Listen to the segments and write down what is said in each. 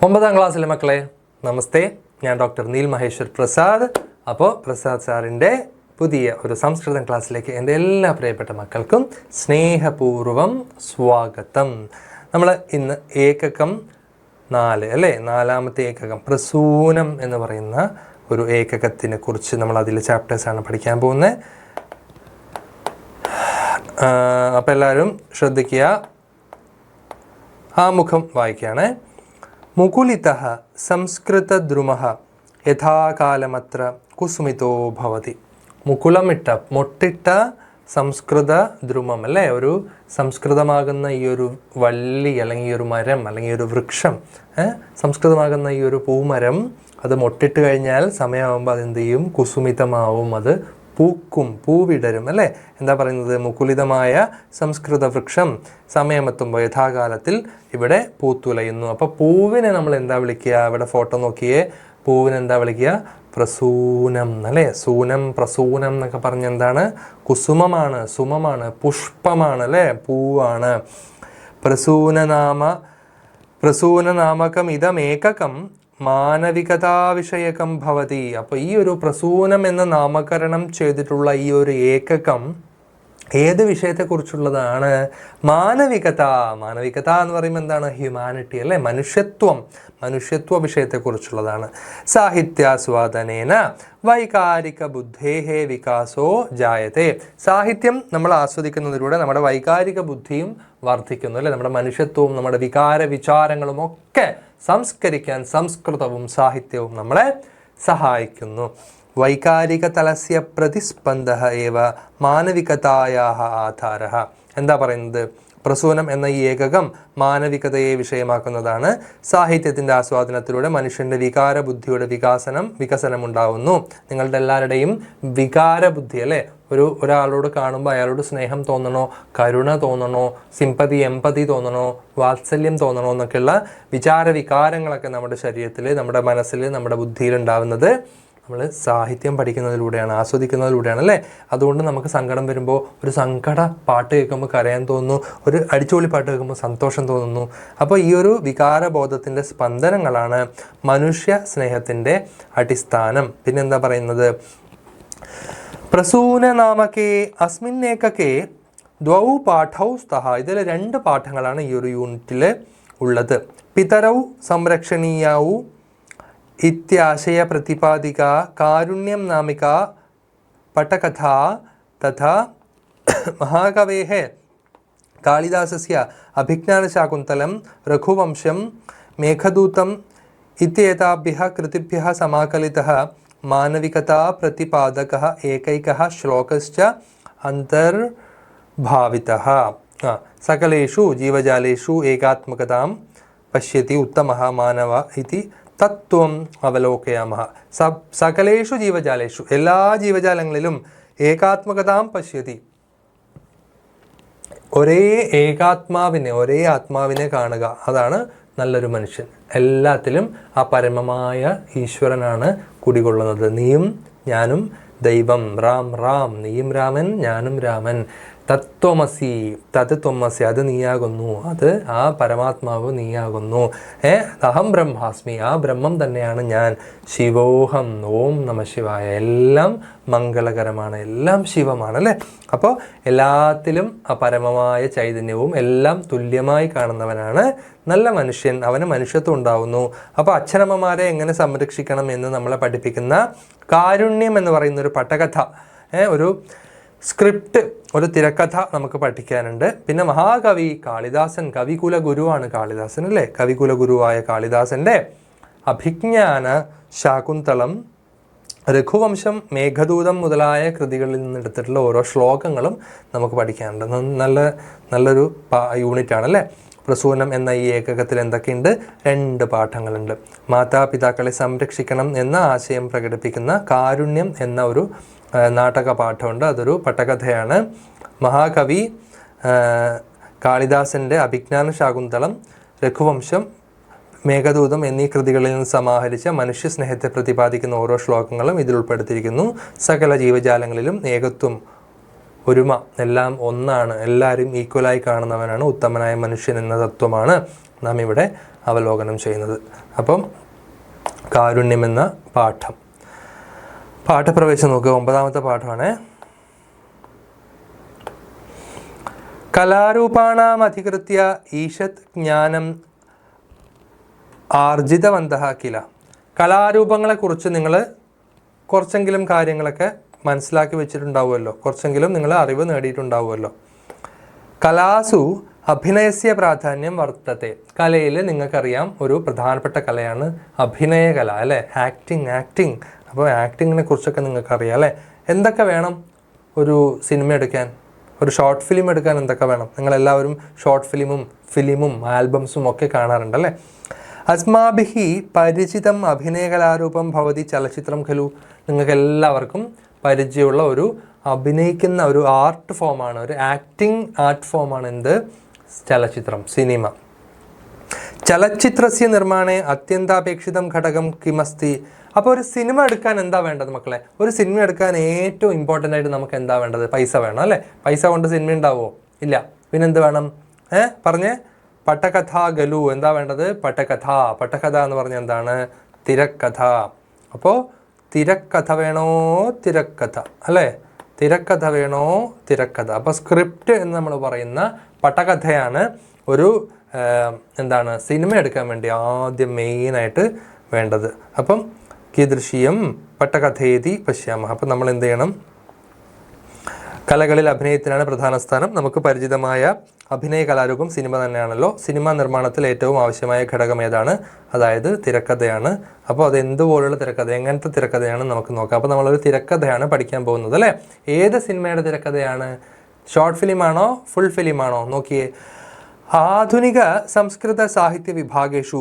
9ാം ക്ലാസ്സിലെ മക്കളെ നമസ്തേ. ഞാൻ ഡോക്ടർ നീൽ മഹേശ്വർ പ്രസാദ്. അപ്പോൾ പ്രസാദ് സാറിൻ്റെ പുതിയ ഒരു സംസ്കൃതം ക്ലാസ്സിലേക്ക് എൻ്റെ എല്ലാ പ്രിയപ്പെട്ട മക്കൾക്കും സ്നേഹപൂർവം സ്വാഗതം. നമ്മൾ ഇന്ന് ഏകകം 4 അല്ലേ, 4ാമത്തെ ഏകകം പ്രസൂനം എന്ന് പറയുന്ന ഒരു ഏകകത്തിനെ കുറിച്ച് നമ്മൾ അതിലെ ചാപ്റ്റേഴ്സാണ് പഠിക്കാൻ പോകുന്നത്. അപ്പോൾ എല്ലാവരും ശ്രദ്ധിക്കുക. ആമുഖം വായിക്കുകയാണ്. മുകുലിതഃ സംസ്കൃതദ്രുമഃ യഥാകാലമത്ര കുസുമിതോ ഭവതി. മുകുളമിട്ട മൊട്ടിട്ട സംസ്കൃത ദ്രുമം അല്ലേ, ഒരു സംസ്കൃതമാകുന്ന ഈ ഒരു വള്ളി അല്ലെങ്കിൽ ഈ ഒരു മരം അല്ലെങ്കിൽ ഈ ഒരു വൃക്ഷം, സംസ്കൃതമാകുന്ന ഈ ഒരു പൂമരം അത് മൊട്ടിട്ട് കഴിഞ്ഞാൽ സമയമാകുമ്പോൾ അതെന്ത് ചെയ്യും? കുസുമിതമാവും, അത് പൂക്കും, പൂവിടരും അല്ലേ. എന്താ പറയുന്നത്? മുകുലിതമായ സംസ്കൃത വൃക്ഷം സമയമെത്തുമ്പോൾ യഥാകാലത്തിൽ ഇവിടെ പൂത്തുലയുന്നു. അപ്പോൾ പൂവിനെ നമ്മൾ എന്താ വിളിക്കുക? ഇവിടെ ഫോട്ടോ നോക്കിയേ, പൂവിനെ എന്താ വിളിക്കുക? പ്രസൂനം അല്ലേ. സൂനം പ്രസൂനം എന്നൊക്കെ പറഞ്ഞ എന്താണ്? കുസുമമാണ്, സുമമാണ്, പുഷ്പമാണ് അല്ലേ, പൂവാണ്. പ്രസൂനനാമകം ഇതമേകകം മാനവികതാവിഷയകം ഭവതി. അപ്പോൾ ഈ ഒരു പ്രസൂനം എന്ന നാമകരണം ചെയ്തിട്ടുള്ള ഈ ഒരു ഏകകം ഏത് വിഷയത്തെക്കുറിച്ചുള്ളതാണ്? മാനവികത. മാനവികത എന്ന് പറയുമ്പോൾ എന്താണ്? ഹ്യൂമാനിറ്റി അല്ലേ, മനുഷ്യത്വ വിഷയത്തെക്കുറിച്ചുള്ളതാണ്. സാഹിത്യാസ്വാദനേന വൈകാരിക ബുദ്ധേഹേ വികാസോ ജായത്തെ. സാഹിത്യം നമ്മൾ ആസ്വദിക്കുന്നതിലൂടെ നമ്മുടെ വൈകാരിക ബുദ്ധിയും വർദ്ധിക്കുന്നു അല്ലേ. നമ്മുടെ മനുഷ്യത്വവും നമ്മുടെ വികാര വിചാരങ്ങളും ഒക്കെ സംസ്കരിക്കാൻ സംസ്കൃതവും സാഹിത്യവും നമ്മളെ സഹായിക്കുന്നു. വൈകാരിക തലസ്യ പ്രതിസ്പന്ദഃ ഏവ മാനവികതായാഃ ആധാരഃ. എന്താ പറയുന്നത്? പ്രസൂനം എന്ന ഈ ഏകകം മാനവികതയെ വിഷയമാക്കുന്നതാണ്. സാഹിത്യത്തിൻ്റെ ആസ്വാദനത്തിലൂടെ മനുഷ്യൻ്റെ വികാര ബുദ്ധിയുടെ വികസനം ഉണ്ടാവുന്നു. നിങ്ങളുടെ എല്ലാവരുടെയും വികാര ബുദ്ധി അല്ലേ, ഒരാളോട് കാണുമ്പോൾ അയാളോട് സ്നേഹം തോന്നണോ, കരുണ തോന്നണോ, സിമ്പതി എമ്പതി തോന്നണോ, വാത്സല്യം തോന്നണോ എന്നൊക്കെയുള്ള വികാരങ്ങളൊക്കെ നമ്മുടെ ശരീരത്തിൽ, നമ്മുടെ മനസ്സിൽ, നമ്മുടെ ബുദ്ധിയിൽ ഉണ്ടാവുന്നത് നമ്മൾ സാഹിത്യം പഠിക്കുന്നതിലൂടെയാണ്, ആസ്വദിക്കുന്നതിലൂടെയാണ് അല്ലേ. അതുകൊണ്ട് നമുക്ക് സങ്കടം വരുമ്പോൾ ഒരു സങ്കട പാട്ട് കേൾക്കുമ്പോൾ കരയാൻ തോന്നുന്നു, ഒരു അടിച്ചുപൊളി പാട്ട് കേൾക്കുമ്പോൾ സന്തോഷം തോന്നുന്നു. അപ്പോൾ ഈ ഒരു വികാരബോധത്തിൻ്റെ സ്പന്ദനങ്ങളാണ് മനുഷ്യ സ്നേഹത്തിൻ്റെ അടിസ്ഥാനം. പിന്നെന്താ പറയുന്നത്? പ്രസൂനനാമകേ അസ്മിന്നേകകേ ദ്വൗ പാഠൗ സ്തഃ. ഇതിൽ 2 പാഠങ്ങളാണ് ഈ ഒരു യൂണിറ്റിൽ ഉള്ളത്. പിതരൗ സംരക്ഷണീയൗ ഇത്യാശയ പ്രതിപാദിക കാരുണ്യം നാമിക പട്ടകഥ തഥാ മഹാകവേഃ കാളിദാസസ്യ അഭിജ്ഞാനശാകുന്തലം രഘുവംശം മേഘദൂതം ഇത്യേതാഭ്യഃ കൃതിഭ്യഃ സമാകലിതഃ മാനവികതാ പ്രതിപാദകഃ ഏകൈകഃ ശ്ലോകശ്ച അന്തർഭാവിതഃ. സകലേഷു ജീവജാലേഷു ഏകാത്മകതാം പശ്യതി ഉത്തമഃ മാനവ ഇതി തത്വം അവലോകയാമഃ. സകലേഷു ജീവജാലേഷു, എല്ലാ ജീവജാലങ്ങളിലും ഏകാത്മകതാം പശ്യതി, ഒരേ ആത്മാവിനെ കാണുക. അതാണ് നല്ലൊരു മനുഷ്യൻ. എല്ലാത്തിലും ആ പരമമായ ഈശ്വരനാണ് കുടികൊള്ളുന്നത്. നീയും ഞാനും ദൈവം, റാം റാം, നീയും രാമൻ ഞാനും രാമൻ. തത്വമസി, തത് ത്വമസി, അത് നീയാകുന്നു, അത് ആ പരമാത്മാവ് നീയാകുന്നു. അഹം ബ്രഹ്മാസ്മി, ആ ബ്രഹ്മം തന്നെയാണ് ഞാൻ. ശിവോഹം, ഓം നമ ശിവായ. എല്ലാം മംഗളകരമാണ്, എല്ലാം ശിവമാണ് അല്ലേ. അപ്പോൾ എല്ലാത്തിലും ആ പരമമായ ചൈതന്യവും എല്ലാം തുല്യമായി കാണുന്നവനാണ് നല്ല മനുഷ്യൻ. അവന് മനുഷ്യത്വം ഉണ്ടാവുന്നു. അപ്പോൾ അച്ഛനമ്മമാരെ എങ്ങനെ സംരക്ഷിക്കണം എന്ന് നമ്മളെ പഠിപ്പിക്കുന്ന കാരുണ്യം എന്ന് പറയുന്ന ഒരു പട്ടകഥ, ഒരു സ്ക്രിപ്റ്റ്, ഒരു തിരക്കഥ നമുക്ക് പഠിക്കാനുണ്ട്. പിന്നെ മഹാകവി കാളിദാസൻ, കവികുല ഗുരുവാണ് കാളിദാസൻ അല്ലേ. കവികുല ഗുരുവായ കാളിദാസൻ്റെ അഭിജ്ഞാന ശാകുന്തളം, രഘുവംശം, മേഘദൂതം മുതലായ കൃതികളിൽ നിന്നെടുത്തിട്ടുള്ള ഓരോ ശ്ലോകങ്ങളും നമുക്ക് പഠിക്കാനുണ്ട്. നല്ലൊരു യൂണിറ്റാണല്ലേ. പ്രസൂനം എന്ന ഈ ഏകകത്തിൽ എന്തൊക്കെയുണ്ട്? 2 പാഠങ്ങളുണ്ട്. മാതാപിതാക്കളെ സംരക്ഷിക്കണം എന്ന ആശയം പ്രകടിപ്പിക്കുന്ന കാരുണ്യം എന്ന ഒരു നാടക പാഠമുണ്ട്, അതൊരു പട്ടകഥയാണ്. മഹാകവി കാളിദാസൻ്റെ അഭിജ്ഞാന ശാകുന്തളം, രഘുവംശം, മേഘദൂതം എന്നീ കൃതികളിൽ നിന്ന് സമാഹരിച്ച മനുഷ്യ സ്നേഹത്തെ പ്രതിപാദിക്കുന്ന ഓരോ ശ്ലോകങ്ങളും ഇതിൽ ഉൾപ്പെടുത്തിയിരിക്കുന്നു. സകല ജീവജാലങ്ങളിലും ഏകത്വം, ഒരുമ, എല്ലാം ഒന്നാണ്, എല്ലാവരും ഈക്വലായി കാണുന്നവനാണ് ഉത്തമനായ മനുഷ്യൻ എന്ന തത്വമാണ് നാം ഇവിടെ അവലോകനം ചെയ്യുന്നത്. അപ്പം കാരുണ്യം എന്ന പാഠം, പാഠപ്രവേശം നോക്കുക. 9ാമത്തെ പാഠമാണ്. കലാരൂപാണാം അധികൃത്യ ഈശത് ജ്ഞാനം ആർജിതവന്തഃ കില. കലാരൂപങ്ങളെക്കുറിച്ച് നിങ്ങൾ കുറച്ചെങ്കിലും കാര്യങ്ങളൊക്കെ മനസ്സിലാക്കി വെച്ചിട്ടുണ്ടാവുമല്ലോ, കുറച്ചെങ്കിലും നിങ്ങൾ അറിവ് നേടിയിട്ടുണ്ടാവുമല്ലോ. കലാസു അഭിനയസ്യ പ്രാധാന്യം വർത്തത്തെ. കലയിൽ നിങ്ങൾക്കറിയാം ഒരു പ്രധാനപ്പെട്ട കലയാണ് അഭിനയ കല അല്ലേ, ആക്ടിങ്. അപ്പോൾ ആക്ടിങ്ങിനെ കുറിച്ചൊക്കെ നിങ്ങൾക്കറിയാം അല്ലേ. എന്തൊക്കെ വേണം ഒരു സിനിമ എടുക്കാൻ, ഒരു ഷോർട്ട് ഫിലിം എടുക്കാൻ എന്തൊക്കെ വേണം? നിങ്ങളെല്ലാവരും ഷോർട്ട് ഫിലിമും ആൽബംസും ഒക്കെ കാണാറുണ്ടല്ലേ. അസ്മാഭിഹി പരിചിതം അഭിനയകലാരൂപം ഭവതി ചലച്ചിത്രം ഖലു. നിങ്ങൾക്ക് എല്ലാവർക്കും പരിചയമുള്ള ഒരു അഭിനയിക്കുന്ന ഒരു ആർട്ട് ഫോമാണ്, ഒരു ആക്ടിങ് ആർട്ട് ഫോമാണ് എന്ത്? ചലച്ചിത്രം, സിനിമ. ചലച്ചിത്രസ്യ നിർമ്മാണേ അത്യന്താപേക്ഷിതം ഘടകം കിമസ്തി. അപ്പോൾ ഒരു സിനിമ എടുക്കാൻ എന്താ വേണ്ടത് മക്കളെ? ഒരു സിനിമ എടുക്കാൻ ഏറ്റവും ഇമ്പോർട്ടൻ്റ് ആയിട്ട് നമുക്ക് എന്താ വേണ്ടത്? പൈസ വേണം അല്ലേ. പൈസ കൊണ്ട് സിനിമ ഉണ്ടാവുമോ? ഇല്ല. പിന്നെന്ത് വേണം? പറഞ്ഞേ, പട്ടകഥ ഗലു. എന്താ വേണ്ടത്? പട്ടകഥ എന്ന് പറഞ്ഞാൽ എന്താണ്? തിരക്കഥ. അപ്പോൾ തിരക്കഥ വേണോ? തിരക്കഥ അല്ലേ. തിരക്കഥ വേണോ? തിരക്കഥ. അപ്പോൾ സ്ക്രിപ്റ്റ് എന്ന് നമ്മൾ പറയുന്ന പട്ടകഥയാണ് ഒരു എന്താണ് സിനിമ എടുക്കാൻ വേണ്ടി ആദ്യം മെയിനായിട്ട് വേണ്ടത്. അപ്പം കീദൃശ്യം പട്ടകഥേതി പശ്യാമ. അപ്പം നമ്മൾ എന്ത് ചെയ്യണം? കലകളിൽ അഭിനയത്തിനാണ് പ്രധാന സ്ഥാനം. നമുക്ക് പരിചിതമായ അഭിനയ കലാരൂപം സിനിമ തന്നെയാണല്ലോ. സിനിമാ നിർമ്മാണത്തിൽ ഏറ്റവും ആവശ്യമായ ഘടകം ഏതാണ്? അതായത് തിരക്കഥയാണ്. അപ്പോൾ അത് എന്തുപോലുള്ള തിരക്കഥ, എങ്ങനത്തെ തിരക്കഥയാണ് നമുക്ക് നോക്കാം. അപ്പോൾ നമ്മളൊരു തിരക്കഥയാണ് പഠിക്കാൻ പോകുന്നത് അല്ലേ. ഏത് സിനിമയുടെ തിരക്കഥയാണ്? Short ഫിലിമാണോ full ഫിലിമാണോ? നോക്കിയേ. ആധുനിക സംസ്കൃത സാഹിത്യ വിഭാഗേഷു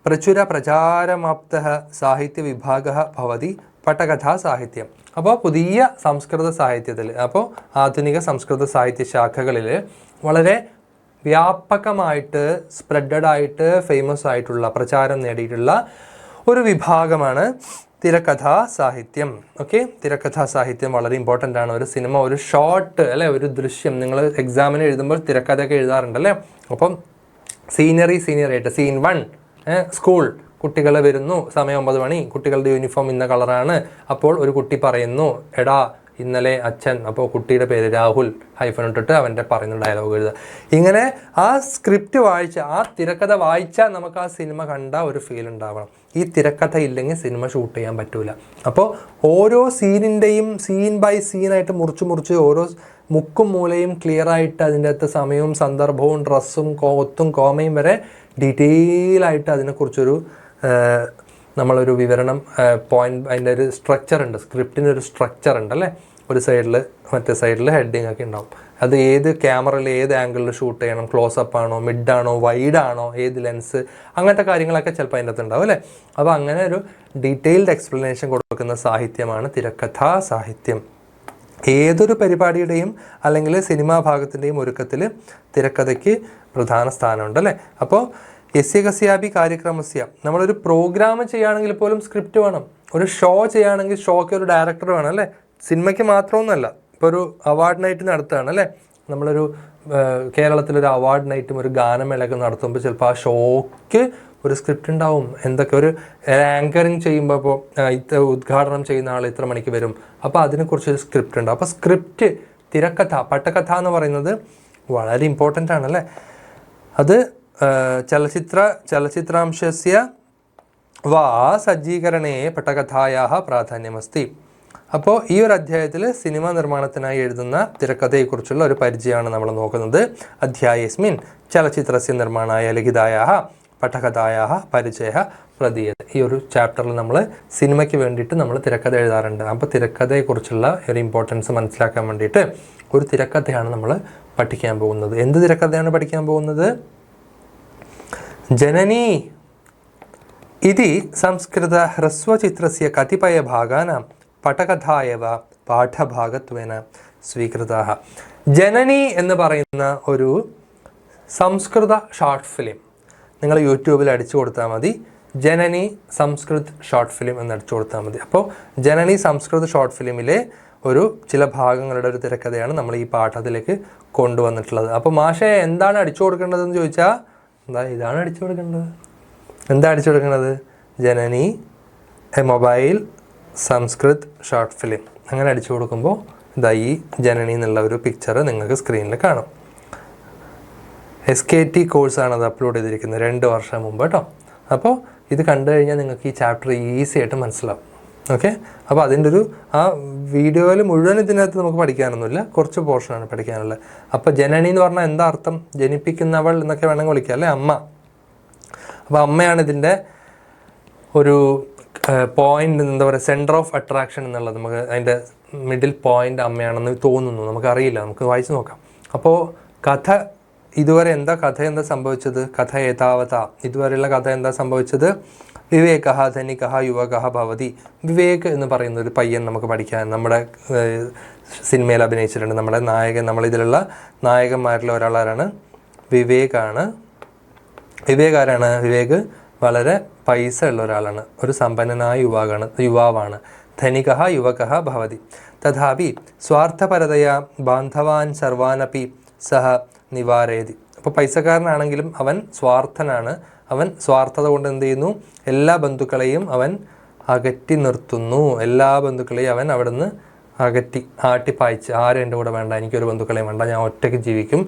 പ്രചുര പ്രചാരമാപ്ത സാഹിത്യ വിഭാഗ ഭവതി പട്ടകഥാ സാഹിത്യം. അപ്പോൾ പുതിയ സംസ്കൃത സാഹിത്യത്തിൽ, അപ്പോൾ ആധുനിക സംസ്കൃത സാഹിത്യ ശാഖകളിൽ വളരെ വ്യാപകമായിട്ട് സ്പ്രെഡായിട്ട് ഫേമസ് ആയിട്ടുള്ള, പ്രചാരം നേടിയിട്ടുള്ള ഒരു വിഭാഗമാണ് തിരക്കഥാ സാഹിത്യം. ഓക്കെ, തിരക്കഥാ സാഹിത്യം വളരെ ഇമ്പോർട്ടൻ്റ് ആണ്. ഒരു സിനിമ, ഒരു ഷോർട്ട് അല്ലെ, ഒരു ദൃശ്യം, നിങ്ങൾ എക്സാമിന് എഴുതുമ്പോൾ തിരക്കഥയൊക്കെ എഴുതാറുണ്ടല്ലേ. അപ്പം സീനിയറായിട്ട് സീൻ 1 സ്കൂൾ, കുട്ടികൾ വരുന്നു, സമയം 9 മണി, കുട്ടികളുടെ യൂണിഫോം ഇന്ന കളറാണ്. അപ്പോൾ ഒരു കുട്ടി പറയുന്നു, എടാ ഇന്നലെ അച്ഛൻ, അപ്പോൾ കുട്ടിയുടെ പേര് രാഹുൽ, ഹൈഫൻ ഇട്ടിട്ട് അവൻ്റെ പറയുന്ന ഡയലോഗ് എഴുതുക. ഇങ്ങനെ ആ സ്ക്രിപ്റ്റ് വായിച്ച, ആ തിരക്കഥ വായിച്ചാൽ നമുക്ക് ആ സിനിമ കണ്ട ഒരു ഫീൽ ഉണ്ടാവണം. ഈ തിരക്കഥ ഇല്ലെങ്കിൽ സിനിമ ഷൂട്ട് ചെയ്യാൻ പറ്റൂല. അപ്പോൾ ഓരോ സീനിൻ്റെയും സീൻ ബൈ സീനായിട്ട് മുറിച്ച് ഓരോ മുക്കും മൂലയും ക്ലിയർ ആയിട്ട് അതിൻ്റെ അകത്ത് സമയവും സന്ദർഭവും ഡ്രസ്സും കൊത്തും കോമയും വരെ ഡീറ്റെയിൽ ആയിട്ട് അതിനെക്കുറിച്ചൊരു നമ്മളൊരു വിവരണം പോയിന്റ്, അതിൻ്റെ ഒരു സ്ട്രക്ചർ ഉണ്ട്, സ്ക്രിപ്റ്റിനൊരു സ്ട്രക്ചർ ഉണ്ട് അല്ലേ. ഒരു സൈഡിൽ മറ്റേ സൈഡിൽ ഹെഡിങ് ഒക്കെ ഉണ്ടാവും. അത് ഏത് ക്യാമറയിൽ ഏത് ആംഗിളിൽ ഷൂട്ട് ചെയ്യണം, ക്ലോസപ്പ് ആണോ, മിഡാണോ, വൈഡാണോ, ഏത് ലെൻസ്, അങ്ങനത്തെ കാര്യങ്ങളൊക്കെ ചിലപ്പോൾ അതിൻ്റെ അകത്ത് ഉണ്ടാവും അല്ലേ. അപ്പോൾ അങ്ങനെ ഒരു ഡീറ്റെയിൽഡ് എക്സ്പ്ലനേഷൻ കൊടുക്കുന്ന സാഹിത്യമാണ് തിരക്കഥാ സാഹിത്യം. ഏതൊരു പരിപാടിയുടെയും അല്ലെങ്കിൽ സിനിമാ ഭാഗത്തിൻ്റെയും ഒരുക്കത്തിൽ തിരക്കഥയ്ക്ക് പ്രധാന സ്ഥാനമുണ്ട് അല്ലേ. അപ്പോൾ യസ്യ കസ്യാപി കാര്യക്രമസ്യ, നമ്മളൊരു പ്രോഗ്രാം ചെയ്യുകയാണെങ്കിൽ പോലും സ്ക്രിപ്റ്റ് വേണം. ഒരു ഷോ ചെയ്യുകയാണെങ്കിൽ ഷോയ്ക്ക് ഒരു ഡയറക്ടർ വേണം അല്ലേ. സിനിമയ്ക്ക് മാത്രമൊന്നുമല്ല. ഇപ്പോൾ ഒരു അവാർഡ് നൈറ്റ് നടത്തുകയാണ് അല്ലേ, നമ്മളൊരു കേരളത്തിലൊരു അവാർഡ് നൈറ്റും ഒരു ഗാനമേളയൊക്കെ നടത്തുമ്പോൾ ചിലപ്പോൾ ആ ഷോയ്ക്ക് ഒരു സ്ക്രിപ്റ്റ് ഉണ്ടാവും. എന്തൊക്കെ ഒരു ആങ്കറിങ് ചെയ്യുമ്പോൾ, ഇപ്പോൾ ഇത്ര ഉദ്ഘാടനം ചെയ്യുന്ന ആൾ ഇത്ര മണിക്ക് വരും, അപ്പോൾ അതിനെക്കുറിച്ചൊരു സ്ക്രിപ്റ്റ് ഉണ്ടാവും. അപ്പോൾ സ്ക്രിപ്റ്റ്, തിരക്കഥ, പട്ടകഥ എന്ന് പറയുന്നത് വളരെ ഇമ്പോർട്ടൻ്റ് ആണല്ലേ. അത് ചലച്ചിത്രാംശസ്യ വാ സജ്ജീകരണേ പട്ടകഥായാ പ്രാധാന്യമസ്തി. അപ്പോൾ ഈ ഒരു അധ്യായത്തിൽ സിനിമാ നിർമ്മാണത്തിനായി എഴുതുന്ന തിരക്കഥയെക്കുറിച്ചുള്ള ഒരു പരിചയമാണ് നമ്മൾ നോക്കുന്നത്. അധ്യായേസ്മിൻ ചലച്ചിത്രസ്യ നിർമ്മാണായ ലിഖിതായാ പട്ടകഥായാ പരിചയ പ്രതീയത. ഈ ഒരു ചാപ്റ്ററിൽ നമ്മൾ സിനിമയ്ക്ക് വേണ്ടിയിട്ട് നമ്മൾ തിരക്കഥ എഴുതാറുണ്ട്. അപ്പോൾ തിരക്കഥയെക്കുറിച്ചുള്ള ഒരു ഇമ്പോർട്ടൻസ് മനസ്സിലാക്കാൻ വേണ്ടിയിട്ട് ഒരു തിരക്കഥയാണ് നമ്മൾ പഠിക്കാൻ പോകുന്നത്. എന്ത് തിരക്കഥയാണ് പഠിക്കാൻ പോകുന്നത്? ജനനി ഇതി സംസ്കൃത ഹ്രസ്വചിത്രസ്യ കതിപയ ഭാഗാനാം പട്ടകഥായവ പാഠഭാഗത്വേന സ്വീകൃതാഃ. ജനനി എന്ന് പറയുന്ന ഒരു സംസ്കൃത ഷോർട്ട് ഫിലിം നിങ്ങൾ യൂട്യൂബിൽ അടിച്ചു കൊടുത്താൽ മതി. ജനനി സംസ്കൃത് ഷോർട്ട് ഫിലിം എന്ന് അടിച്ചു കൊടുത്താൽ മതി. അപ്പോൾ ജനനി സംസ്കൃത് ഷോർട്ട് ഫിലിമിലെ ഒരു ചില ഭാഗങ്ങളുടെ ഒരു തിരക്കഥയാണ് നമ്മൾ ഈ പാഠത്തിലേക്ക് കൊണ്ടുവന്നിട്ടുള്ളത്. അപ്പോൾ മാഷെ എന്താണ് അടിച്ചു കൊടുക്കേണ്ടതെന്ന് ചോദിച്ചാൽ, ഇതാണ് അടിച്ചു കൊടുക്കേണ്ടത്. എന്താ അടിച്ചു കൊടുക്കുന്നത്? Janani a mobile Sanskrit short film. അങ്ങനെ അടിച്ചു കൊടുക്കുമ്പോൾ ഇതാ ഈ ജനനി എന്നുള്ള ഒരു പിക്ചർ നിങ്ങൾക്ക് സ്ക്രീനിൽ കാണും. SKT കോഴ്സാണ് അത് അപ്ലോഡ് ചെയ്തിരിക്കുന്നത് 2 വർഷം മുമ്പ് കേട്ടോ. അപ്പോൾ ഇത് കണ്ടു കഴിഞ്ഞാൽ നിങ്ങൾക്ക് ഈ ചാപ്റ്റർ ഈസി ആയിട്ട് മനസ്സിലാവും. ഓക്കെ, അപ്പോൾ അതിൻ്റെ ഒരു ആ വീഡിയോയിൽ മുഴുവൻ ഇതിനകത്ത് നമുക്ക് പഠിക്കാനൊന്നുമില്ല, കുറച്ച് പോർഷനാണ് പഠിക്കാനുള്ളത്. അപ്പോൾ ജനനി എന്ന് പറഞ്ഞാൽ എന്താ അർത്ഥം? ജനിപ്പിക്കുന്നവൾ എന്നൊക്കെ വേണമെങ്കിൽ വിളിക്കാം അല്ലേ, അമ്മ. അപ്പോൾ അമ്മയാണ് ഇതിൻ്റെ ഒരു പോയിന്റ്, എന്താ പറയുക, സെൻറ്റർ ഓഫ് അട്രാക്ഷൻ എന്നുള്ളത്. നമുക്ക് അതിൻ്റെ മിഡിൽ പോയിന്റ് അമ്മയാണെന്ന് തോന്നുന്നു, നമുക്കറിയില്ല, നമുക്ക് വായിച്ച് നോക്കാം. അപ്പോൾ കഥ ഇതുവരെ എന്താ സംഭവിച്ചത്? കഥ ഏതാവത, ഇതുവരെയുള്ള കഥ എന്താ സംഭവിച്ചത്? വിവേകഃ ധനികഃ യുവകഃ ഭവതി. വിവേക് എന്ന് പറയുന്ന ഒരു പയ്യൻ നമുക്ക് പഠിക്കാൻ നമ്മുടെ സിനിമയിൽ അഭിനയിച്ചിട്ടുണ്ട്. നമ്മുടെ നായകൻ, നമ്മളിതിലുള്ള നായകന്മാരിൽ ഒരാളാണ് വിവേകാണ്. വിവേക് ആരാണ്? വിവേക് വളരെ പൈസ ഉള്ള ഒരാളാണ്, ഒരു സമ്പന്നനായ യുവാവാണ്. ധനികഃ യുവകഃ ഭവതി. തഥാപി സ്വാർത്ഥപരതയാ ബാന്ധവാൻ സർവാനപി സഹ നിവാരയതി. അപ്പോൾ പൈസക്കാരനാണെങ്കിലും അവൻ സ്വാർത്ഥനാണ്. അവൻ സ്വാർത്ഥത കൊണ്ട് എന്ത് ചെയ്യുന്നു? എല്ലാ ബന്ധുക്കളെയും അവൻ അകറ്റി നിർത്തുന്നു. എല്ലാ ബന്ധുക്കളെയും അവൻ അവിടുന്ന് അകറ്റി ആട്ടിപ്പായിച്ച്, ആരും എൻ്റെ കൂടെ വേണ്ട, എനിക്കൊരു ബന്ധുക്കളെയും വേണ്ട, ഞാൻ ഒറ്റയ്ക്ക് ജീവിക്കും,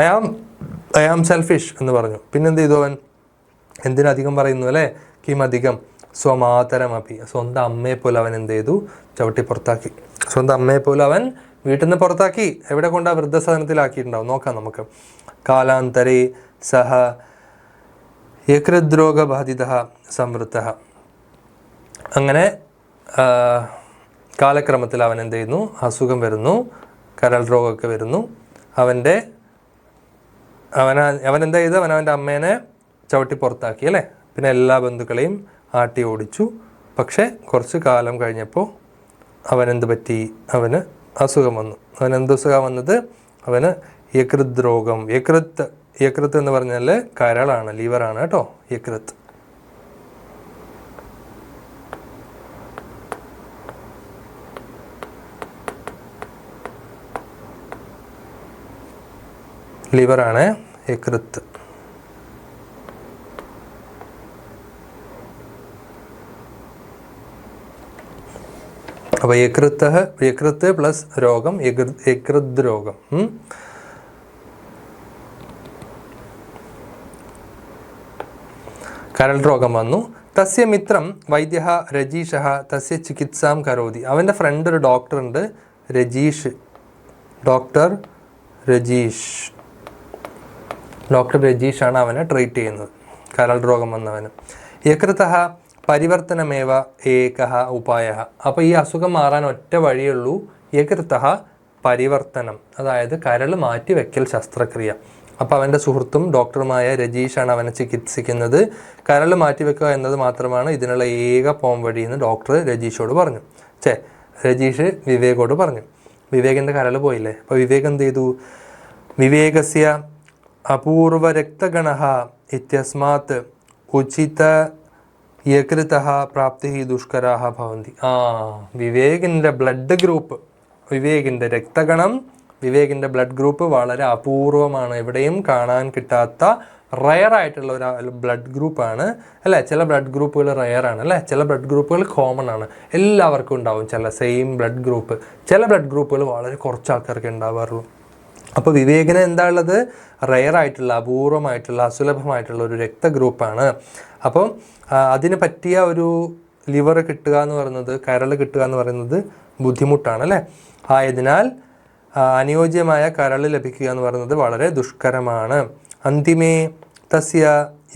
ഐ ആം സെൽഫിഷ് എന്ന് പറഞ്ഞു. പിന്നെന്ത് ചെയ്തു അവൻ? എന്തിനധികം പറയുന്നു അല്ലേ? കിമധികം സ്വമാതരമപി. സ്വന്തം അമ്മയെപ്പോലെ അവൻ എന്ത് ചെയ്തു? ചവിട്ടി പുറത്താക്കി. സ്വന്തം അമ്മയെപ്പോലെ അവൻ വീട്ടിൽ നിന്ന് പുറത്താക്കി. എവിടെ കൊണ്ടാ? വൃദ്ധസദനത്തിലാക്കിയിട്ടുണ്ടാവും. നോക്കാം നമുക്ക്. കാലാന്തരേ സഹ യകൃദ്രോഗബാധിത സംവൃത്ത. അങ്ങനെ കാലക്രമത്തിൽ അവൻ എന്ത് ചെയ്യുന്നു? അസുഖം വരുന്നു, കരൾ രോഗമൊക്കെ വരുന്നു. അവൻ എന്താ ചെയ്തു? അവൻ്റെ അമ്മേനെ ചവിട്ടി പുറത്താക്കി അല്ലേ. പിന്നെ എല്ലാ ബന്ധുക്കളെയും ആട്ടി ഓടിച്ചു. പക്ഷേ കുറച്ച് കാലം കഴിഞ്ഞപ്പോൾ അവനെന്ത് പറ്റി? അവന് അസുഖം വന്നു. അവനെന്ത് അസുഖം വന്നത്? അവന് യകൃത് രോഗം. യകൃത്ത് എന്ന് പറഞ്ഞാൽ കരളാണ്, ലിവറാണ് കേട്ടോ, യകൃത്ത്. ലിവറാണ് യകൃത്ത്. അപ്പോൾ യകൃത്ത് പ്ലസ് രോഗം, യകൃത് രോഗം. കരൾ രോഗം വന്നു. തസ്യ മിത്രം വൈദ്യ രജീഷ തസ്യ ചികിത്സാം കരോതി. അവൻ്റെ ഫ്രണ്ട് ഒരു ഡോക്ടറുണ്ട്, ഡോക്ടർ രജീഷാണ് അവനെ ട്രീറ്റ് ചെയ്യുന്നത്, കരൾ രോഗം വന്നവന്. യകൃതഃ പരിവർത്തനമേവ ഏകഃ ഉപായഃ. അപ്പോൾ ഈ അസുഖം മാറാൻ ഒറ്റ വഴിയുള്ളൂ, യകൃതഃ പരിവർത്തനം, അതായത് കരൾ മാറ്റി വെക്കൽ ശസ്ത്രക്രിയ. അപ്പോൾ അവൻ്റെ സുഹൃത്തും ഡോക്ടറുമായ രജീഷാണ് അവനെ ചികിത്സിക്കുന്നത്. കരൾ മാറ്റിവെക്കുക എന്നത് മാത്രമാണ് ഇതിനുള്ള ഏക പോം വഴി എന്ന് ഡോക്ടർ രജീഷോട് പറഞ്ഞു. രജീഷ് വിവേകോട് പറഞ്ഞു. വിവേകിൻ്റെ കരൾ പോയില്ലേ. അപ്പോൾ വിവേക് എന്ത് ചെയ്തു? വിവേകസ്യ അപൂർവ രക്തഗണഃ ഇത്യസ്മാത് ഉചിത യകൃതഃ പ്രാപ്തി ദുഷ്കരാः ഭവന്തി. വിവേകിൻ്റെ ബ്ലഡ് ഗ്രൂപ്പ്, വിവേകിൻ്റെ രക്തഗണം, വിവേകിൻ്റെ ബ്ലഡ് ഗ്രൂപ്പ് വളരെ അപൂർവമാണ്, എവിടെയും കാണാൻ കിട്ടാത്ത റയർ ആയിട്ടുള്ള ഒരു ബ്ലഡ് ഗ്രൂപ്പാണ് അല്ലേ. ചില ബ്ലഡ് ഗ്രൂപ്പുകൾ റയറാണ് അല്ലേ, ചില ബ്ലഡ് ഗ്രൂപ്പുകൾ കോമൺ ആണ്, എല്ലാവർക്കും ഉണ്ടാവും ചില സെയിം ബ്ലഡ് ഗ്രൂപ്പ്. ചില ബ്ലഡ് ഗ്രൂപ്പുകൾ വളരെ കുറച്ച് ആൾക്കാർക്ക് ഉണ്ടാവാറുള്ളൂ. അപ്പോൾ വിവേകിന് എന്താ ഉള്ളത്? റയറായിട്ടുള്ള, അപൂർവമായിട്ടുള്ള, അസുലഭമായിട്ടുള്ള ഒരു രക്തഗ്രൂപ്പാണ്. അപ്പം അതിന് പറ്റിയ ഒരു ലിവർ കിട്ടുക എന്ന് പറയുന്നത്, കരൾ കിട്ടുക എന്ന് പറയുന്നത് ബുദ്ധിമുട്ടാണ് അല്ലേ. ആയതിനാൽ അനുയോജ്യമായ കരൾ ലഭിക്കുക എന്ന് പറയുന്നത് വളരെ ദുഷ്കരമാണ്. അന്തിമേ തസ്യ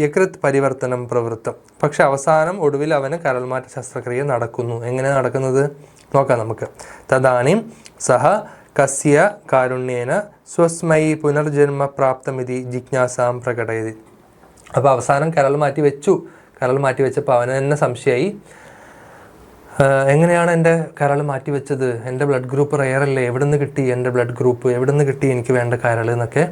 യകൃത് പരിവർത്തനം പ്രവൃത്തം. പക്ഷെ അവസാനം ഒടുവിൽ അവന് കരൾമാറ്റ ശസ്ത്രക്രിയ നടക്കുന്നു. എങ്ങനെ നടക്കുന്നത് നോക്കാം നമുക്ക്. തദാനിം സഹ കസ്യ കാരുണ്യേന സ്വസ്മൈ പുനർജന്മ പ്രാപ്തമിതി ജിജ്ഞാസാം പ്രകടയതി. അപ്പോൾ അവസാനം കരൾ മാറ്റി വെച്ചപ്പോൾ അവന് തന്നെ സംശയമായി, എങ്ങനെയാണ് എൻ്റെ കരൾ മാറ്റി വെച്ചത്? എൻ്റെ ബ്ലഡ് ഗ്രൂപ്പ് റയറല്ലേ, എവിടെ നിന്ന് കിട്ടി എൻ്റെ ബ്ലഡ് ഗ്രൂപ്പ്, എവിടെ നിന്ന് കിട്ടി എനിക്ക് വേണ്ട കരൾ എന്നൊക്കെ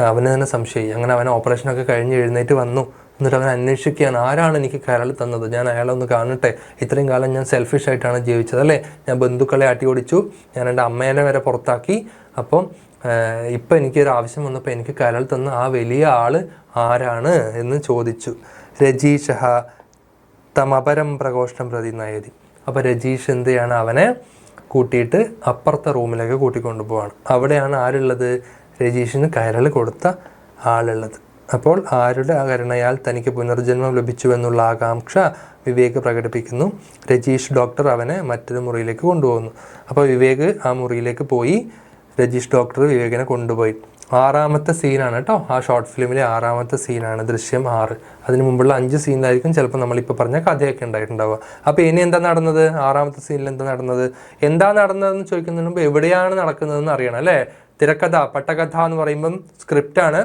അവന് തന്നെ സംശയമായി. അങ്ങനെ അവൻ ഓപ്പറേഷനൊക്കെ കഴിഞ്ഞ് എഴുന്നേറ്റ് വന്നു. എന്നിട്ട് അവൻ അന്വേഷിക്കുകയാണ്, ആരാണ് എനിക്ക് കരൾ തന്നത്, ഞാൻ അയാളെ ഒന്ന് കാണട്ടെ. ഇത്രയും കാലം ഞാൻ സെൽഫിഷ് ആയിട്ടാണ് ജീവിച്ചത് അല്ലേ, ഞാൻ ബന്ധുക്കളെ ആട്ടി ഓടിച്ചു, ഞാൻ എൻ്റെ അമ്മേനെ വരെ പുറത്താക്കി. അപ്പം ഇപ്പം എനിക്കൊരു ആവശ്യം വന്നപ്പോൾ എനിക്ക് കരൾ തന്ന ആ വലിയ ആൾ ആരാണ് എന്ന് ചോദിച്ചു. രജീഷഃ തമപരം പ്രകോഷ്ഠം പ്രതി നയതി. അപ്പോൾ രജീഷ് എന്ത് ചെയ്യാണ്, അവനെ കൂട്ടിയിട്ട് അപ്പുറത്തെ റൂമിലേക്ക് കൂട്ടിക്കൊണ്ടു പോവാണ്. അവിടെയാണ് ആരുള്ളത്, രജീഷിന് കയറൽ കൊടുത്ത ആളുള്ളത്. അപ്പോൾ ആരുടെ കരുണയാൽ തനിക്ക് പുനർജന്മം ലഭിച്ചു എന്നുള്ള ആകാംക്ഷ വിവേക് പ്രകടിപ്പിക്കുന്നു. രജീഷ് ഡോക്ടർ അവനെ മറ്റൊരു മുറിയിലേക്ക് കൊണ്ടുപോകുന്നു. അപ്പോൾ വിവേക് ആ മുറിയിലേക്ക് പോയി. രജീഷ് ഡോക്ടർ വിവേകിനെ കൊണ്ടുപോയി. 6ാമത്തെ സീനാണ് കേട്ടോ, ആ ഷോർട്ട് ഫിലിമിലെ 6ാമത്തെ സീനാണ്, ദൃശ്യം 6. അതിന് മുമ്പുള്ള 5 സീനിലായിരിക്കും ചിലപ്പോൾ നമ്മളിപ്പോൾ പറഞ്ഞ കഥയൊക്കെ ഉണ്ടായിട്ടുണ്ടാവുക. അപ്പോൾ ഇനി എന്താ നടന്നത്, 6ാമത്തെ സീനിൽ എന്താ നടന്നതെന്ന് ചോദിക്കുന്നതിന് മുമ്പ് എവിടെയാണ് നടക്കുന്നതെന്ന് അറിയണം അല്ലേ. തിരക്കഥ, പട്ടകഥ എന്ന് പറയുമ്പം സ്ക്രിപ്റ്റാണ്.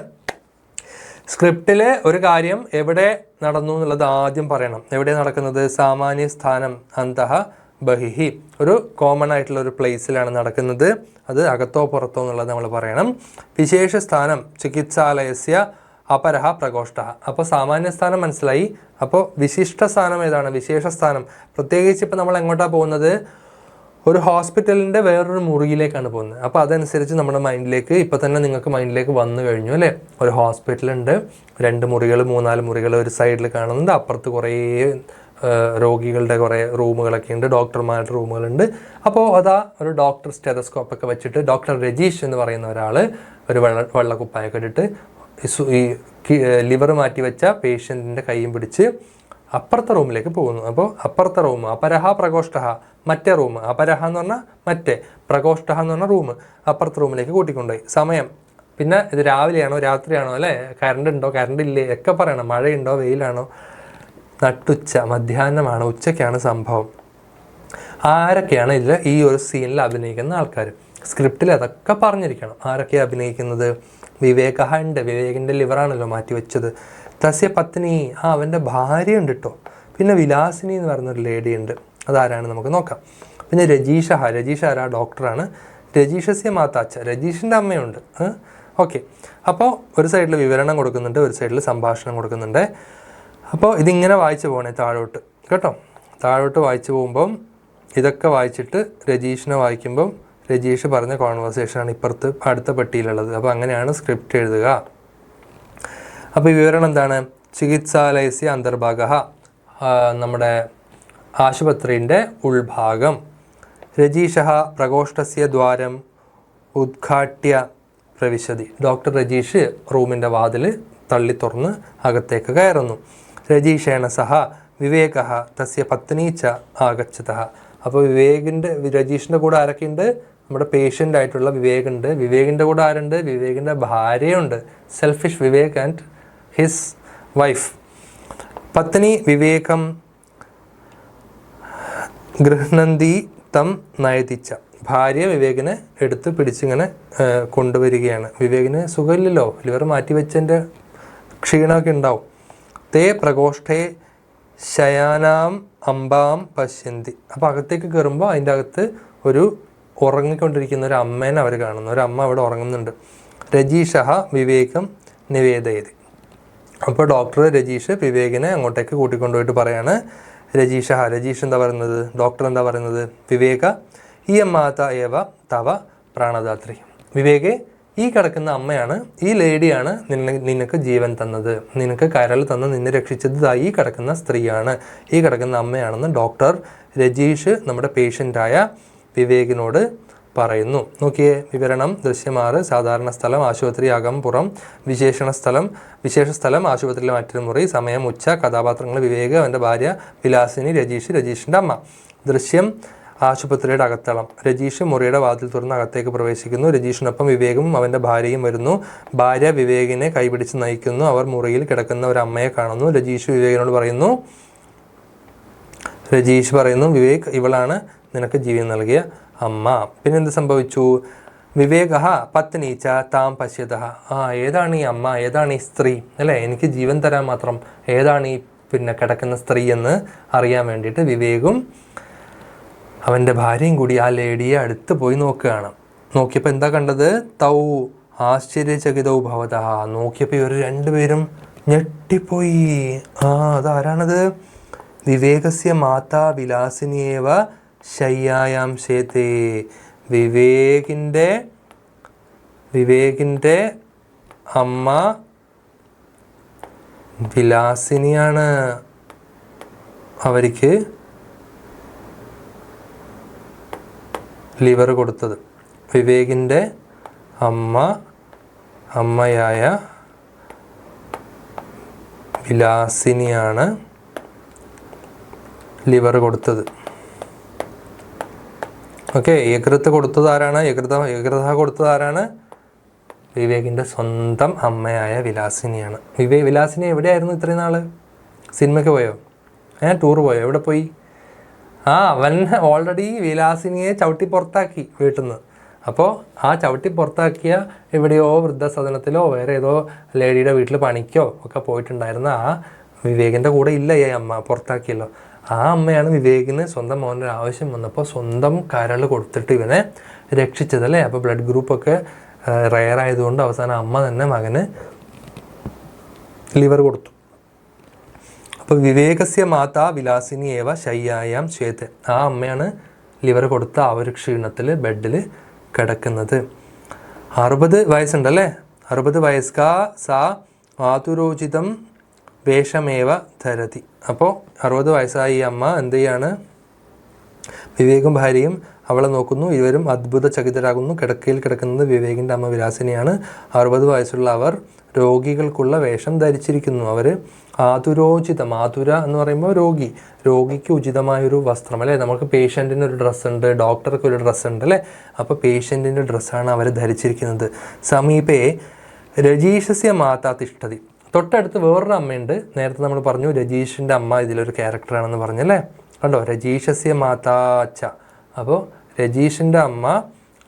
സ്ക്രിപ്റ്റിലെ ഒരു കാര്യം എവിടെ നടന്നു എന്നുള്ളത് ആദ്യം പറയണം. എവിടെ നടക്കുന്നത്, സാമാന്യ സ്ഥാനം അന്തഃ ബഹിഹി, ഒരു കോമൺ ആയിട്ടുള്ള ഒരു പ്ലേസിലാണ് നടക്കുന്നത്. അത് അകത്തോ പുറത്തോ എന്നുള്ളത് നമ്മൾ പറയണം. വിശേഷ സ്ഥാനം ചികിത്സാലയസ്യ അപരഹ പ്രകോഷ്ഠ. അപ്പോൾ സാമാന്യ സ്ഥാനം മനസ്സിലായി. അപ്പോൾ വിശിഷ്ട സ്ഥാനം ഏതാണ്, വിശേഷ സ്ഥാനം. പ്രത്യേകിച്ച് ഇപ്പോൾ നമ്മൾ എങ്ങോട്ടാണ് പോകുന്നത്, ഒരു ഹോസ്പിറ്റലിൻ്റെ വേറൊരു മുറിയിലേക്കാണ് പോകുന്നത്. അപ്പോൾ അതനുസരിച്ച് നമ്മുടെ മൈൻഡിലേക്ക് ഇപ്പോൾ തന്നെ നിങ്ങൾക്ക് മൈൻഡിലേക്ക് വന്നു കഴിഞ്ഞു അല്ലേ. ഒരു ഹോസ്പിറ്റലുണ്ട്, 2 മുറികൾ 3-4 മുറികൾ ഒരു സൈഡിൽ കാണുന്നുണ്ട്. അപ്പുറത്ത് കുറേ രോഗികളുടെ കുറേ റൂമുകളൊക്കെ ഉണ്ട്, ഡോക്ടർമാരുടെ റൂമുകളുണ്ട്. അപ്പോൾ അതാ ഒരു ഡോക്ടർ സ്റ്റെതസ്കോപ്പൊക്കെ വെച്ചിട്ട് ഡോക്ടർ രജീഷ് എന്ന് പറയുന്ന ഒരാൾ ഒരു വെള്ളക്കുപ്പായൊക്കെ ഇട്ടിട്ട് ഈ ലിവർ മാറ്റി വെച്ച പേഷ്യൻറ്റിൻ്റെ കൈയും പിടിച്ച് അപ്പുറത്തെ റൂമിലേക്ക് പോകുന്നു. അപ്പോൾ അപ്പുറത്തെ റൂം അപരഹ പ്രകോഷ്ഠ, മറ്റേ റൂം. അപരഹ എന്ന് പറഞ്ഞാൽ മറ്റേ, പ്രകോഷ്ഠ എന്ന് പറഞ്ഞാൽ റൂം. അപ്പുറത്തെ റൂമിലേക്ക് കൂട്ടിക്കൊണ്ടുപോയി. സമയം പിന്നെ ഇത് രാവിലെയാണോ രാത്രിയാണോ അല്ലേ, കറണ്ട് ഉണ്ടോ കറണ്ട് ഇല്ലേ ഒക്കെ പറയണം. മഴയുണ്ടോ വെയിലാണോ, നട്ടുച്ച, മധ്യാഹ്നമാണ്, ഉച്ചയ്ക്കാണ് സംഭവം. ആരൊക്കെയാണ് ഇതിൽ ഈ ഒരു സീനിൽ അഭിനയിക്കുന്ന ആൾക്കാർ, സ്ക്രിപ്റ്റിൽ അതൊക്കെ പറഞ്ഞിരിക്കണം. ആരൊക്കെയാണ് അഭിനയിക്കുന്നത്, വിവേക ഉണ്ട്, വിവേകിൻ്റെ ലിവറാണല്ലോ മാറ്റി വെച്ചത്. തസ്യ പത്നി, അവൻ്റെ ഭാര്യ ഉണ്ട് കേട്ടോ. പിന്നെ വിലാസിനി എന്ന് പറയുന്നൊരു ലേഡി ഉണ്ട്, അതാരാണ് നമുക്ക് നോക്കാം. പിന്നെ രജീഷ ആരാ, ഡോക്ടറാണ്. രജീഷസ്യ മാതാച്ച, രജീഷിൻ്റെ അമ്മയുണ്ട്. ഓക്കെ, അപ്പോൾ ഒരു സൈഡിൽ വിവരണം കൊടുക്കുന്നുണ്ട്, ഒരു സൈഡിൽ സംഭാഷണം കൊടുക്കുന്നുണ്ട്. അപ്പോൾ ഇതിങ്ങനെ വായിച്ചു പോകണേ താഴോട്ട് കേട്ടോ. താഴോട്ട് വായിച്ചു പോകുമ്പം ഇതൊക്കെ വായിച്ചിട്ട് രജീഷിനെ വായിക്കുമ്പം രജീഷ് പറഞ്ഞ കോൺവെർസേഷനാണ് ഇപ്പുറത്ത് അടുത്ത പെട്ടിയിലുള്ളത്. അപ്പോൾ അങ്ങനെയാണ് സ്ക്രിപ്റ്റ് എഴുതുക. അപ്പോൾ വിവരണം എന്താണ്, ചികിത്സാലയസ്യ അന്തർഭാഗ, നമ്മുടെ ആശുപത്രിൻ്റെ ഉൾഭാഗം. രജീഷ പ്രകോഷ്ഠസ്യ ദ്വാരം ഉദ്ഘാട്യ പ്രവിശതി, ഡോക്ടർ രജീഷ് റൂമിൻ്റെ വാതിൽ തള്ളി തുറന്ന് അകത്തേക്ക് കയറുന്നു. രജീഷേണ സഹ വിവേക തസ്യ പത്നി ച ആഗച്ഛത. അപ്പോൾ രജീഷിൻ്റെ കൂടെ ആരൊക്കെയുണ്ട്, നമ്മുടെ പേഷ്യൻ്റ് ആയിട്ടുള്ള വിവേകുണ്ട്. വിവേകിൻ്റെ കൂടെ ആരുണ്ട്, വിവേകിൻ്റെ ഭാര്യയുണ്ട്. Selfish Vivek and his wife. പത്നി വിവേകം ഗൃഹ്ണന്തി തം നയതിച്ച, ഭാര്യ വിവേകിനെ എടുത്ത് പിടിച്ചിങ്ങനെ കൊണ്ടുവരികയാണ്. വിവേകിന് സുഖമില്ലല്ലോ, ലിവർ മാറ്റിവെച്ചതിൻ്റെ ക്ഷീണമൊക്കെ ഉണ്ടാവും. തേ പ്രകോഷ്ഠേ ശയാനാം അംബാം പശ്യന്തി. അപ്പോൾ അകത്തേക്ക് കയറുമ്പോൾ അതിൻ്റെ അകത്ത് ഒരു ഉറങ്ങിക്കൊണ്ടിരിക്കുന്ന ഒരു അമ്മേനെ അവർ കാണുന്നു. ഒരു അമ്മ അവിടെ ഉറങ്ങുന്നുണ്ട്. രജീഷ വിവേകം നിവേദയതി. അപ്പോൾ ഡോക്ടർ രജീഷ് വിവേകിനെ അങ്ങോട്ടേക്ക് കൂട്ടിക്കൊണ്ടുപോയിട്ട് പറയാണ്, രജീഷ് എന്താ പറയുന്നത്, ഡോക്ടർ എന്താ പറയുന്നത്, വിവേക ഈ മാത ഏവ തവ പ്രാണദാത്രി. വിവേകെ, ഈ കിടക്കുന്ന അമ്മയാണ്, ഈ ലേഡിയാണ് നിനക്ക് ജീവൻ തന്നത്, നിനക്ക് കരൾ തന്ന് നിന്നെ രക്ഷിച്ചത് ഈ കിടക്കുന്ന സ്ത്രീയാണ്, ഈ കിടക്കുന്ന അമ്മയാണെന്ന് ഡോക്ടർ രജീഷ് നമ്മുടെ പേഷ്യൻ്റായ വിവേകിനോട് പറയുന്നു. നോക്കിയേ, വിവരണം ദൃശ്യം 6. സാധാരണ സ്ഥലം ആശുപത്രി അകം പുറം. വിശേഷ സ്ഥലം ആശുപത്രിയിലെ മറ്റൊരു മുറി. സമയം ഉച്ച. കഥാപാത്രങ്ങൾ വിവേക്, അവൻ്റെ ഭാര്യ വിലാസിനി, രജീഷിൻ്റെ അമ്മ. ദൃശ്യം ആശുപത്രിയുടെ അകത്തളം. രജീഷ് മുറിയുടെ വാതിൽ തുറന്ന് അകത്തേക്ക് പ്രവേശിക്കുന്നു. രജീഷിനൊപ്പം വിവേകും അവൻ്റെ ഭാര്യയും വരുന്നു. ഭാര്യ വിവേകിനെ കൈപിടിച്ച് നയിക്കുന്നു. അവർ മുറിയിൽ കിടക്കുന്ന ഒരു അമ്മയെ കാണുന്നു. രജീഷ് പറയുന്നു, വിവേക്, ഇവളാണ് നിനക്ക് ജീവൻ നൽകിയ അമ്മ. പിന്നെന്ത് സംഭവിച്ചു, വിവേക പത്നീച്ച താം പശ്യത. ഏതാണ് ഈ അമ്മ, ഏതാണ് ഈ സ്ത്രീ അല്ലേ, എനിക്ക് ജീവൻ തരാൻ മാത്രം ഏതാണ് ഈ കിടക്കുന്ന സ്ത്രീ എന്ന് അറിയാൻ വേണ്ടിയിട്ട് വിവേകും അവൻ്റെ ഭാര്യയും കൂടി ആ ലേഡിയെ അടുത്ത് പോയി നോക്കുകയാണ്. നോക്കിയപ്പോൾ എന്താ കണ്ടത്, തൗ ആശ്ചര്യചകിതൗ ഭവത. നോക്കിയപ്പോൾ ഇവർ രണ്ടുപേരും ഞെട്ടിപ്പോയി. അതാരാണത്, വിവേകസ്യ മാതാ വിലാസിനിയേവ ശയ്യായാം ശേതേ. വിവേകിൻ്റെ അമ്മ വിലാസിനിയാണ് അവർക്ക് ലിവർ കൊടുത്തത്. വിവേകിൻ്റെ അമ്മയായ വിലാസിനിയാണ് ലിവർ കൊടുത്തത്. ഓക്കെ, യകൃത്ത് കൊടുത്തത് ആരാണ്? യകൃത കൊടുത്തത് ആരാണ്? വിവേകിൻ്റെ സ്വന്തം അമ്മയായ വിലാസിനിയാണ്. വിലാസിനി എവിടെയായിരുന്നു ഇത്രയും നാൾ? സിനിമയ്ക്ക് പോയോ? ടൂർ പോയോ? എവിടെ പോയി? അവൻ ഓൾറെഡി വിലാസിനിയെ ചവിട്ടി പുറത്താക്കി വീട്ടിൽ നിന്ന്. അപ്പോൾ ആ ചവിട്ടി പുറത്താക്കിയ എവിടെയോ വൃദ്ധസദനത്തിലോ വേറെ ഏതോ ലേഡിയുടെ വീട്ടിൽ പണിക്കോ ഒക്കെ പോയിട്ടുണ്ടായിരുന്ന ആ വിവേകിൻ്റെ കൂടെ ഇല്ല ഈ അമ്മ, പുറത്താക്കിയല്ലോ. ആ അമ്മയാണ് വിവേകിന് സ്വന്തം മോൻ്റെ ആവശ്യം വന്നപ്പോൾ സ്വന്തം കരൾ കൊടുത്തിട്ട് ഇവനെ രക്ഷിച്ചത് അല്ലേ. അപ്പോൾ ബ്ലഡ് ഗ്രൂപ്പൊക്കെ റെയർ ആയതുകൊണ്ട് അവസാനം അമ്മ തന്നെ മകന് ലിവർ കൊടുത്തു. അപ്പോൾ വിവേകസ്യ മാതാ വിലാസിനി ഏവ ശയ്യായാം ശ്വേത. ആ അമ്മയാണ് ലിവർ കൊടുത്ത ആ ഒരു ക്ഷീണത്തിൽ ബെഡിൽ കിടക്കുന്നത്. 60 വയസ്സുണ്ടല്ലേ. 60 വയസ്കാ സാ ആതുരോചിതം വേഷമേവ ധരതി. അപ്പോൾ 60 വയസ്സായ ഈ അമ്മ എന്ത് ചെയ്യാണ്? വിവേകും ഭാര്യയും അവളെ നോക്കുന്നു. ഇരുവരും അത്ഭുത ചകിതരാകുന്നു. കിടക്കയിൽ കിടക്കുന്നത് വിവേകിൻ്റെ അമ്മ വിലാസിനിയാണ്. 60 വയസ്സുള്ള അവർ രോഗികൾക്കുള്ള വേഷം ധരിച്ചിരിക്കുന്നു. അവർ ആതുരോചിതം, ആതുര എന്ന് പറയുമ്പോൾ രോഗിക്ക് ഉചിതമായൊരു വസ്ത്രം അല്ലേ. നമുക്ക് പേഷ്യൻറ്റിന് ഒരു ഡ്രസ്സുണ്ട്, ഡോക്ടർക്ക് ഒരു ഡ്രസ്സുണ്ട് അല്ലേ. അപ്പോൾ പേഷ്യൻറ്റിൻ്റെ ഡ്രസ്സാണ് അവർ ധരിച്ചിരിക്കുന്നത്. സമീപേ രജീഷസ്യ മാതാ തിഷ്ഠതി. തൊട്ടടുത്ത് വേറൊരു അമ്മയുണ്ട്. നേരത്തെ നമ്മൾ പറഞ്ഞു രജീഷിൻ്റെ അമ്മ ഇതിലൊരു ക്യാരക്ടറാണെന്ന് പറഞ്ഞല്ലേ. കണ്ടോ, രജീഷസ്യ മാതാച്ച. അപ്പോൾ രജീഷിൻ്റെ അമ്മ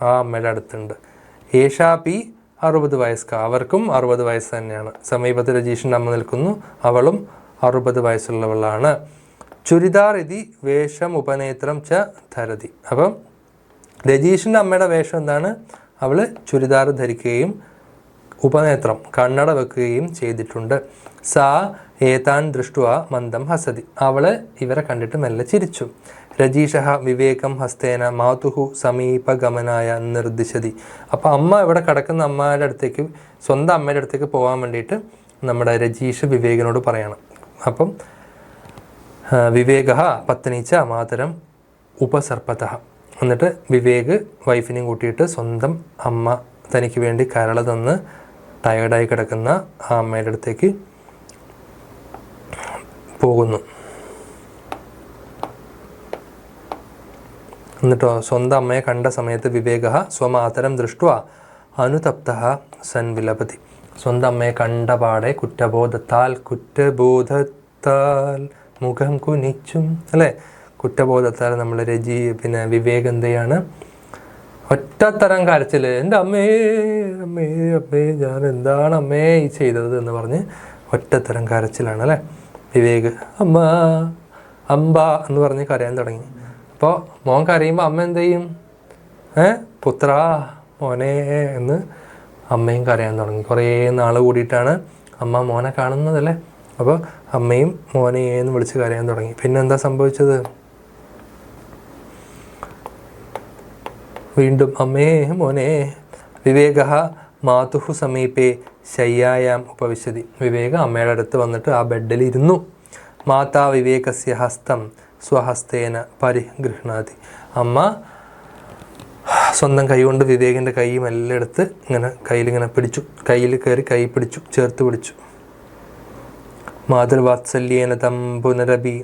ആ അമ്മയുടെ അടുത്തുണ്ട്. ഏഷാപി 60 വയസ്ക. അവർക്കും 60 വയസ്സ് തന്നെയാണ്. സമീപത്ത് രജീഷിൻ്റെ അമ്മ നിൽക്കുന്നു. അവളും 60 വയസ്സുള്ളവളാണ്. ചുരിദാർ ഇതി വേഷം ഉപനേത്രം ച ധരതി. അപ്പം രജീഷിൻ്റെ അമ്മയുടെ വേഷം എന്താണ്? അവൾ ചുരിദാർ ധരിക്കുകയും ഉപനേത്രം കണ്ണട വെക്കുകയും ചെയ്തിട്ടുണ്ട്. സാ ഏതാൻ ദൃഷ്ടുവ മന്ദം ഹസതി. അവള് ഇവരെ കണ്ടിട്ട് മെല്ലെ ചിരിച്ചു. രജീഷ വിവേകം ഹസ്തേന മാതുഹു സമീപഗമനായ നിർദ്ദിശതി. അപ്പോൾ അമ്മ ഇവിടെ കിടക്കുന്ന അമ്മയുടെ അടുത്തേക്ക്, സ്വന്തം അമ്മയുടെ അടുത്തേക്ക് പോകാൻ വേണ്ടിയിട്ട് നമ്മുടെ രജീഷ് വിവേകിനോട് പറയണം. അപ്പം വിവേക പത്നീച്ച മാതരം ഉപസർപ്പത. എന്നിട്ട് വിവേക് വൈഫിനെയും കൂട്ടിയിട്ട് സ്വന്തം അമ്മ തനിക്ക് വേണ്ടി കരള തന്ന് ടയേർഡായി കിടക്കുന്ന ആ അമ്മയുടെ അടുത്തേക്ക് പോകുന്നു. എന്നിട്ടോ സ്വന്തം അമ്മയെ കണ്ട സമയത്ത് വിവേക സ്വമാതരം ദൃഷ്ട്വ അനുതപ്ത സൻ വിലപതി. സ്വന്തം അമ്മയെ കണ്ട പാടെ കുറ്റബോധത്താൽ മുഖം കുനിച്ചും അല്ലേ. കുറ്റബോധത്താൽ നമ്മൾ വിവേക് എന്ത് ചെയ്യാണ്? ഒറ്റത്തരം കരച്ചിൽ. എൻ്റെ അമ്മേ അമ്മേ അമ്മേ ഞാൻ എന്താണ് അമ്മേ ഈ ചെയ്തത് എന്ന് പറഞ്ഞ് ഒറ്റത്തരം കരച്ചിലാണ് അല്ലേ വിവേക്. അമ്മ അമ്പ എന്ന് പറഞ്ഞ് കരയാൻ തുടങ്ങി. അപ്പോൾ മോൻ കരയുമ്പോൾ അമ്മ എന്ത് ചെയ്യും? പുത്ര മോനെ എന്ന് അമ്മയും കരയാൻ തുടങ്ങി. കുറേ നാൾ കൂടിയിട്ടാണ് അമ്മ മോനെ കാണുന്നതല്ലേ. അപ്പോൾ അമ്മയും മോനെ എന്ന് വിളിച്ച് കരയാൻ തുടങ്ങി. പിന്നെ എന്താ സംഭവിച്ചത്? വീണ്ടും അമ്മേ മോനെ. വിവേക മാതുഹു സമീപേ ശയ്യായാം ഉപവിശതി. വിവേക അമ്മയുടെ അടുത്ത് വന്നിട്ട് ആ ബെഡിൽ ഇരുന്നു. മാതാ വിവേകസ്യ ഹസ്തം സ്വഹസ്തേന പരിഗൃഹ്ണാതി. അമ്മ സ്വന്തം കൈ കൊണ്ട് വിവേകിൻ്റെ കൈ മെല്ലെ എടുത്ത് ഇങ്ങനെ കയ്യിലിങ്ങനെ പിടിച്ചു. കയ്യിൽ കയറി കൈ പിടിച്ചു, ചേർത്ത് പിടിച്ചു. മാതൃവാത്സല്യേന തം പുനരപി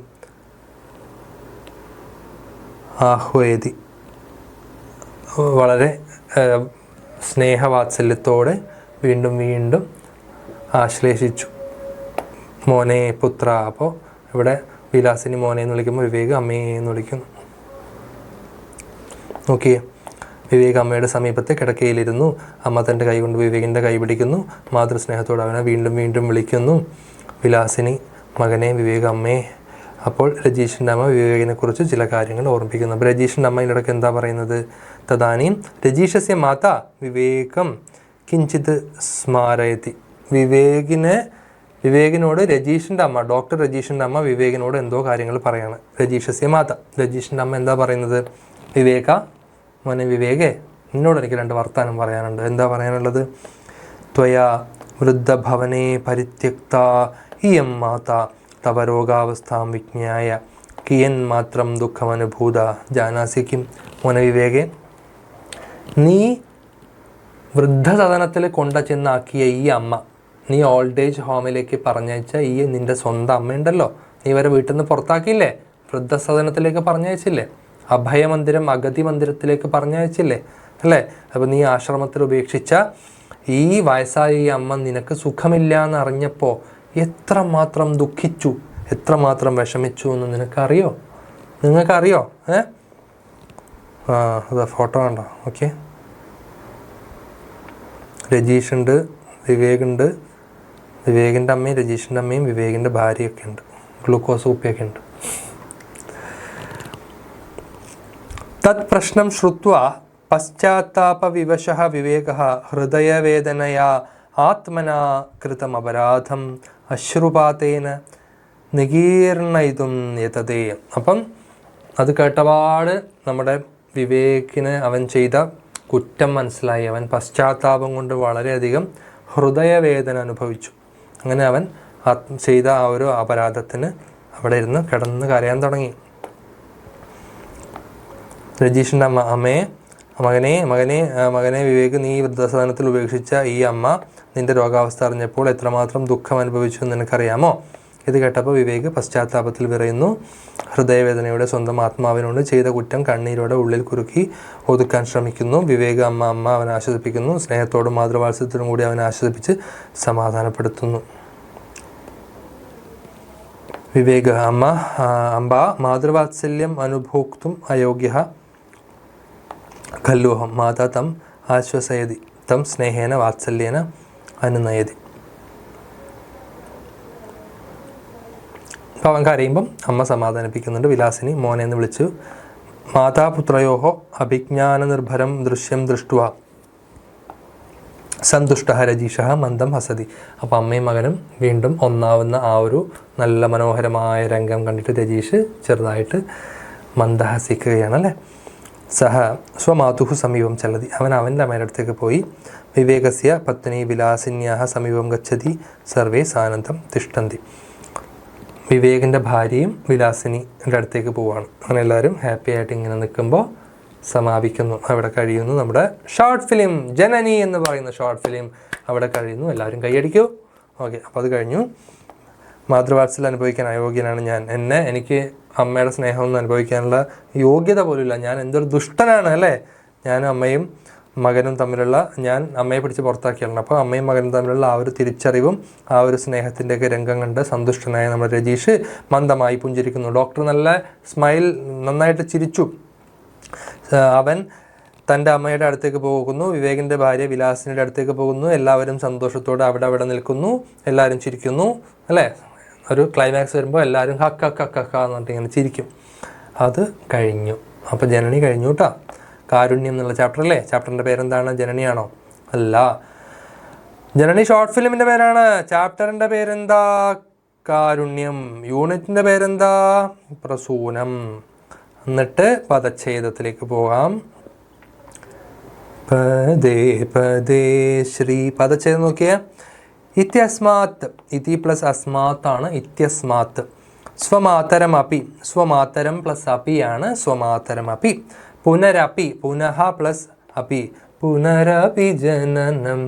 ആഹ്വേതി. വളരെ സ്നേഹവാത്സല്യത്തോടെ വീണ്ടും വീണ്ടും ആശ്ലേഷിച്ചു. മോനെ പുത്ര. അപ്പോൾ ഇവിടെ വിലാസിനി മോനെ എന്ന് വിളിക്കുമ്പോൾ വിവേക് അമ്മയെ എന്ന് വിളിക്കുന്നു. നോക്കിയേ, വിവേക് അമ്മയുടെ സമീപത്തെ കിടക്കയിലിരുന്നു. അമ്മ തൻ്റെ കൈ കൊണ്ട് വിവേകിൻ്റെ കൈ പിടിക്കുന്നു. മാതൃസ്നേഹത്തോടെ അവനെ വീണ്ടും വീണ്ടും വിളിക്കുന്നു. വിലാസിനി മകനെ, വിവേക് അമ്മയെ. അപ്പോൾ രജീഷിൻ്റെ അമ്മ വിവേകിനെക്കുറിച്ച് ചില കാര്യങ്ങൾ ഓർമ്മിപ്പിക്കുന്നു. അപ്പോൾ രജീഷിൻ്റെ അമ്മ ഇതിനിടയ്ക്ക് എന്താ പറയുന്നത്? തദാനീം രജീഷസ്യ മാത വിവേകം കിഞ്ചിത് സ്മാരയതി. വിവേകിനോട് രജീഷിൻ്റെ അമ്മ, ഡോക്ടർ രജീഷിൻ്റെ അമ്മ വിവേകിനോട് എന്തോ കാര്യങ്ങൾ പറയാണ്. രജീഷസ്യ മാത, രജീഷിൻ്റെ അമ്മ എന്താ പറയുന്നത്? വിവേക മോനെ വിവേകേ, എന്നോട് എനിക്ക് 2 വർത്താനം പറയാനുണ്ട്. എന്താ പറയാനുള്ളത്? ത്വയാ വൃദ്ധഭവനെ പരിത്യക്ത ഇയം മാതാ തവ രോഗാവസ്ഥാം വിജ്ഞായ കിയൻ മാത്രം ദുഃഖമനുഭൂത ജാനാസി കിം. മോനെ വിവേകെ, നീ വൃദ്ധസദനത്തിൽ കൊണ്ട ചെന്നാക്കിയ ഈ അമ്മ, നീ ഓൾഡ് ഏജ് ഹോമിലേക്ക് പറഞ്ഞയച്ച ഈ നിൻ്റെ സ്വന്തം അമ്മയുണ്ടല്ലോ, നീ വരെ വീട്ടിൽ നിന്ന് പുറത്താക്കിയില്ലേ, വൃദ്ധസദനത്തിലേക്ക് പറഞ്ഞയച്ചില്ലേ, അഭയമന്ദിരം അഗതി മന്ദിരത്തിലേക്ക് പറഞ്ഞയച്ചില്ലേ അല്ലേ? അപ്പോൾ നീ ആശ്രമത്തിൽ ഉപേക്ഷിച്ച ഈ വയസ്സായ ഈ അമ്മ നിനക്ക് സുഖമില്ല എന്നറിഞ്ഞപ്പോൾ എത്രമാത്രം ദുഃഖിച്ചു, എത്രമാത്രം വിഷമിച്ചു എന്ന് നിനക്കറിയോ? നിങ്ങൾക്കറിയോ? അതാ ഫോട്ടോ കണ്ടോ? ഓക്കെ, രജീഷുണ്ട്, വിവേകുണ്ട്, വിവേകിൻ്റെ അമ്മയും രജീഷിൻ്റെ അമ്മയും വിവേകിൻ്റെ ഭാര്യയൊക്കെ ഉണ്ട്, ഗ്ലൂക്കോസ് കുപ്പിയൊക്കെ ഉണ്ട്. തത് പ്രശ്നം ശ്രുത്വാ പശ്ചാത്താപവിവശഃ വിവേകഃ ഹൃദയവേദനയാ ആത്മനാ കൃതമപരാധം അശ്രുപാതേന നികീർണയിതും യതതേ. അപ്പം അത് കേട്ടപാട് നമ്മുടെ വിവേകിന് അവൻ ചെയ്ത കുറ്റം മനസ്സിലായി. അവൻ പശ്ചാത്താപം കൊണ്ട് വളരെയധികം ഹൃദയവേദന അനുഭവിച്ചു. അങ്ങനെ അവൻ ചെയ്ത ആ ഒരു അപരാധത്തിന് അവിടെ ഇരുന്ന് കിടന്ന് കരയാൻ തുടങ്ങി. രജീഷിൻ്റെ അമ്മ, മകനെ വിവേക്, നീ വൃദ്ധസദനത്തിൽ ഉപേക്ഷിച്ച ഈ അമ്മ നിന്റെ രോഗാവസ്ഥ അറിഞ്ഞപ്പോൾ എത്രമാത്രം ദുഃഖം അനുഭവിച്ചു എന്ന് നിനക്കറിയാമോ? ഇത് കേട്ടപ്പോൾ വിവേക് പശ്ചാത്താപത്തിൽ വിറയുന്നു. ഹൃദയവേദനയോടെ സ്വന്തം ആത്മാവിനോട് ചെയ്ത കുറ്റം കണ്ണീരോടെ ഉള്ളിൽ കുറുക്കി ഒതുക്കാൻ ശ്രമിക്കുന്നു. വിവേക് അമ്മ അവനെ ആശ്വസിപ്പിക്കുന്നു. സ്നേഹത്തോടും മാതൃവാത്സല്യത്തോടും കൂടി അവനെ ആശ്വസിപ്പിച്ച് സമാധാനപ്പെടുത്തുന്നു. വിവേക് അംബ മാതൃവാത്സല്യം അനുഭോക്തും അയോഗ്യഃ ഖല്ലുഹം മാതാ തം ആശ്വസയതി തം സ്നേഹേന വാത്സല്യേന അനുനയതി. അപ്പോൾ അവൻ കരയുമ്പം അമ്മ സമാധാനിപ്പിക്കുന്നുണ്ട്. വിലാസിനി മോനെ എന്ന് വിളിച്ചു. മാതാപുത്രയോഹോ അഭിജ്ഞാനനിർഭരം ദൃശ്യം ദൃഷ്ട്വാ സന്തുഷ്ടഃ രജീഷഃ മന്ദം ഹസതി. അപ്പോൾ അമ്മയും മകനും വീണ്ടും ഒന്നാവുന്ന ആ ഒരു നല്ല മനോഹരമായ രംഗം കണ്ടിട്ട് രജീഷ് ചെറുതായിട്ട് മന്ദഹസിക്കുകയാണല്ലേ. സഹ സ്വമാതുഹു സമീപം ചലതി. അവൻ അവൻ്റെ അമ്മയുടെ അടുത്തേക്ക് പോയി. വിവേകസ്യ പത്നി വിലാസിന്യാഹ സമീപം ഗച്ഛതി സർവേ സാനന്ദം തിഷ്ഠന്തി. വിവേകിൻ്റെ ഭാര്യയും വിലാസിനിയുടെ അടുത്തേക്ക് പോവുകയാണ്. അങ്ങനെ എല്ലാവരും ഹാപ്പി ആയിട്ട് ഇങ്ങനെ നിൽക്കുമ്പോൾ സമാപിക്കുന്നു. അവിടെ കഴിയുന്നു നമ്മുടെ ഷോർട്ട് ഫിലിം. ജനനി എന്ന് പറയുന്ന ഷോർട്ട് ഫിലിം അവിടെ കഴിയുന്നു. എല്ലാവരും കൈയടിക്കൂ. ഓക്കെ, അപ്പോൾ അത് കഴിഞ്ഞു. മാതൃവാത്സല്യം അനുഭവിക്കാൻ അയോഗ്യനാണ് ഞാൻ. എനിക്ക് അമ്മയുടെ സ്നേഹമൊന്നും അനുഭവിക്കാനുള്ള യോഗ്യത പോലുമില്ല. ഞാൻ എന്തൊരു ദുഷ്ടനാണ് അല്ലേ. ഞാനും അമ്മയും മകനും തമ്മിലുള്ള, ഞാൻ അമ്മയെ പിടിച്ച് പുറത്താക്കിയാണ്. അപ്പോൾ അമ്മയും മകനും തമ്മിലുള്ള ആ ഒരു തിരിച്ചറിവും ആ ഒരു സ്നേഹത്തിൻ്റെയൊക്കെ രംഗം കണ്ട് സന്തുഷ്ടനായ നമ്മുടെ രജീഷ് മന്ദമായി പുഞ്ചിരിക്കുന്നു. ഡോക്ടർ നല്ല സ്മൈൽ, നന്നായിട്ട് ചിരിച്ചു. അവൻ തൻ്റെ അമ്മയുടെ അടുത്തേക്ക് പോകുന്നു. വിവേകിൻ്റെ ഭാര്യ വിലാസിനിയുടെ അടുത്തേക്ക് പോകുന്നു. എല്ലാവരും സന്തോഷത്തോടെ അവിടെ നിൽക്കുന്നു. എല്ലാവരും ചിരിക്കുന്നു അല്ലേ. ഒരു ക്ലൈമാക്സ് വരുമ്പോൾ എല്ലാവരും ഹക്ക എന്ന് പറഞ്ഞിട്ട് ഇങ്ങനെ ചിരിക്കും. അത് കഴിഞ്ഞു. അപ്പോൾ ജനനി കഴിഞ്ഞു കേട്ടോ. കാരുണ്യം എന്നുള്ള ചാപ്റ്റർ അല്ലേ. ചാപ്റ്ററിൻ്റെ പേരെന്താണ്? ജനനിയാണോ? അല്ല, ജനനി ഷോർട്ട് ഫിലിമിൻ്റെ പേരാണ്. ചാപ്റ്ററിൻ്റെ പേരെന്താ? കാരുണ്യം. യൂണിറ്റിൻ്റെ പേരെന്താ? പ്രസൂനം. എന്നിട്ട് പദച്ഛേദത്തിലേക്ക് പോകാം. പദേ പദേ ശ്രീ. പദച്ഛേദം നോക്കിയേ. ഇത്യസ്മാത്. ഇതി പ്ലസ് അസ്മാത്താണ് ഇത്യസ്മാത്. സ്വമാതരമപി. സ്വമാതരം പ്ലസ് അപി ആണ് സ്വമാതരമപി. പുനരപി. പുനഃ പ്ലസ് അപി. പുനരപി ജനനം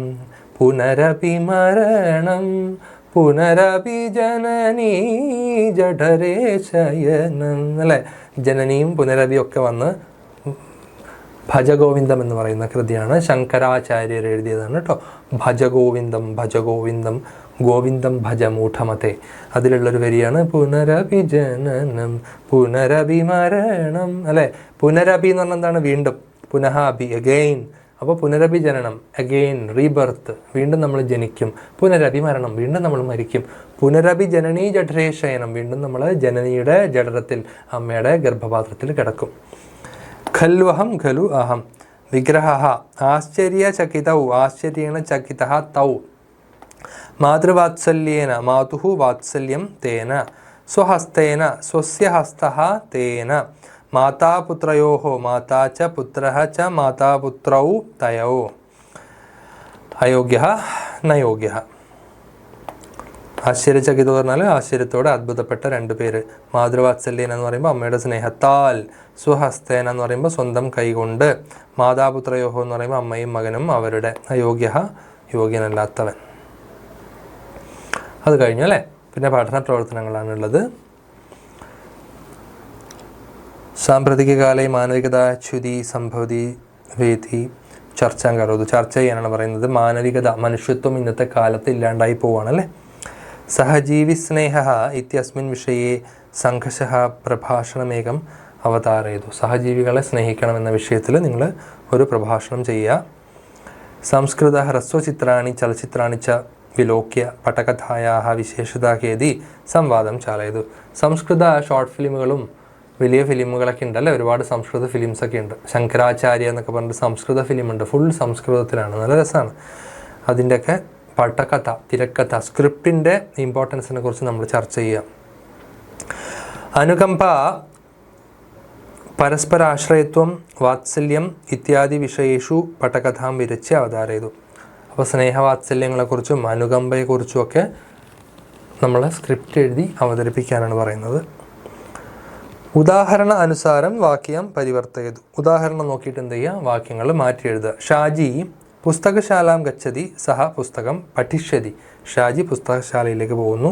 പുനരപി മരണം പുനരപി ജനനീ ജഠരേ ശയനം അല്ലേ. ജനനിയും പുനരപിയും ഒക്കെ വന്ന് ഭജഗോവിന്ദം എന്ന് പറയുന്ന കൃതിയാണ്. ശങ്കരാചാര്യർ എഴുതിയതാണ് കേട്ടോ. ഭജഗോവിന്ദം ഭജഗോവിന്ദം ഗോവിന്ദം ഭജ മൂഢമത്തെ. അതിലുള്ളൊരു വരിയാണ് പുനരപി ജനനം പുനരപി മരണം അല്ലേ. പുനരപി എന്ന് പറഞ്ഞാൽ എന്താണ്? വീണ്ടും. പുനഃ അപി അഗെയിൻ. അപ്പോൾ പുനരപി ജനനം അഗെയിൻ, റീബർത്ത്, വീണ്ടും നമ്മൾ ജനിക്കും. പുനരപി മരണം, വീണ്ടും നമ്മൾ മരിക്കും. പുനരപി ജനനീ ജഠരേ ശയനം, വീണ്ടും നമ്മൾ ജനനിയുടെ ജഠരത്തിൽ, അമ്മയുടെ ഗർഭപാത്രത്തിൽ കിടക്കും. ഖൽവഹം ഖലു അഹം. വിഗ്രഹ ആശ്ചര്യചകിതൗ. ആശ്ചര്യേണ ചകിതഃ തൗ. മാതൃവാത്സല്യേന. മാതുഃ വാത്സല്യം തേന. സ്വഹസ്തേന. സ്വസ്യ ഹസ്തഃ തേന. മാതാപുത്രയോഃ. മാതാ ച പുത്രഃ ച മാതാപുത്രൗ തയോ. അയോഗ്യഃ നയോഗ്യഃ. ആശ്ചര്യചകിതം എന്ന് പറഞ്ഞാൽ ആശ്ചര്യത്തോടെ അത്ഭുതപ്പെട്ട 2 പേര്. മാതൃവാത്സല്യൻ എന്ന് പറയുമ്പോൾ അമ്മയുടെ സ്നേഹത്താൽ, സ്വഹസ്തേന എന്ന് പറയുമ്പോൾ സ്വന്തം കൈകൊണ്ട്, മാതാപുത്രയോഹോ എന്ന് പറയുമ്പോൾ അമ്മയും മകനും അവരുടെ, അയോഗ്യ യോഗ്യനല്ലാത്തവൻ. അത് കഴിഞ്ഞു അല്ലേ. പിന്നെ പഠന പ്രവർത്തനങ്ങളാണുള്ളത്. സാമ്പ്രതികകാലേ മാനവികതാച്യുതി സംഭവതി വേദി ചർച്ചാം കരോതു. ചർച്ച ചെയ്യാനാണ് പറയുന്നത്. മാനവികത, മനുഷ്യത്വം ഇന്നത്തെ കാലത്ത് ഇല്ലാണ്ടായി പോവുകയാണല്ലേ. സഹജീവി സ്നേഹ ഇത്യസ്മിൻ വിഷയെ സംഘർഷ പ്രഭാഷണമേകം അവതാരയതു. സഹജീവികളെ സ്നേഹിക്കണമെന്ന വിഷയത്തിൽ നിങ്ങൾ ഒരു പ്രഭാഷണം ചെയ്യുക. സംസ്കൃത ഹ്രസ്വചിത്രാണി ചലച്ചിത്രാണി ച വിലോക്യ പട്ടകഥായാ വിശേഷതാകേതി സംവാദം ചാലയതു. സംസ്കൃത ഷോർട്ട് ഫിലിമുകളും വലിയ ഫിലിമുകളൊക്കെ ഉണ്ടല്ലേ, ഒരുപാട് സംസ്കൃത ഫിലിംസൊക്കെ ഉണ്ട്. ശങ്കരാചാര്യ എന്നൊക്കെ പറഞ്ഞിട്ട് സംസ്കൃത ഫിലിമുണ്ട്, ഫുൾ സംസ്കൃതത്തിലാണ്, നല്ല രസമാണ്. അതിൻ്റെയൊക്കെ പട്ടകഥ, തിരക്കഥ, സ്ക്രിപ്റ്റിൻ്റെ ഇമ്പോർട്ടൻസിനെ കുറിച്ച് നമ്മൾ ചർച്ച ചെയ്യാം. അനുകമ്പ, പരസ്പരാശ്രയത്വം, വാത്സല്യം ഇത്യാദി വിഷയേഷു പട്ടകഥാം വിരച്ച് അവതാരയതു. അപ്പോൾ സ്നേഹവാത്സല്യങ്ങളെക്കുറിച്ചും അനുകമ്പയെക്കുറിച്ചും ഒക്കെ നമ്മൾ സ്ക്രിപ്റ്റ് എഴുതി അവതരിപ്പിക്കാനാണ് പറയുന്നത്. ഉദാഹരണ അനുസാരം വാക്യം പരിവർത്തയതു. ഉദാഹരണം നോക്കിയിട്ട് എന്ത് ചെയ്യുക, വാക്യങ്ങൾ മാറ്റി എഴുതുക. ഷാജി പുസ്തകശാലാം ഗച്ഛതി സഹ പുസ്തകം പഠിഷ്യതി. ഷാജി പുസ്തകശാലയിലേക്ക് പോകുന്നു,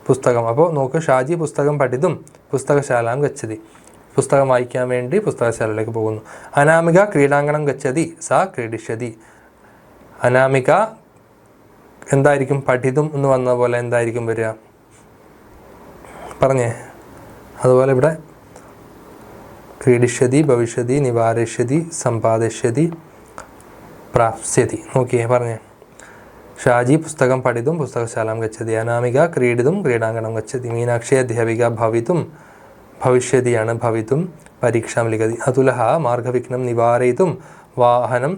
പുസ്തകം. അപ്പോൾ നോക്ക്, ഷാജി പുസ്തകം പഠിതും പുസ്തകശാലാം ഗച്ഛതി. പുസ്തകം വായിക്കാൻ വേണ്ടി പുസ്തകശാലയിലേക്ക് പോകുന്നു. അനാമിക ക്രീഡാങ്കണം ഗച്ഛതി സ ക്രീഡിഷ്യതി. അനാമിക എന്തായിരിക്കും, പഠിതും എന്ന് വന്ന പോലെ എന്തായിരിക്കും വരിക, പറഞ്ഞേ. അതുപോലെ ഇവിടെ ക്രീഡിഷ്യതി, ഭവിഷ്യതി, നിവാരിഷ്യതി, സമ്പാദിഷ്യതി, പ്രാപ്സ്യതി. നോക്കിയേ, പറഞ്ഞേ. ഷാജി പുസ്തകം പഠിതും പുസ്തകശാലാം ഗച്ഛതി. അനാമിക ക്രീഡിതും ക്രീഡാങ്കണം ഗച്ഛതി. മീനാക്ഷി അധ്യാപിക ഭവിതും, ഭവിഷ്യതിയാണ് ഭവിതും, പരീക്ഷാം ലിഖതി. അതുലഹ മാർഗവിഘ്നം നിവാരയിതും വാഹനം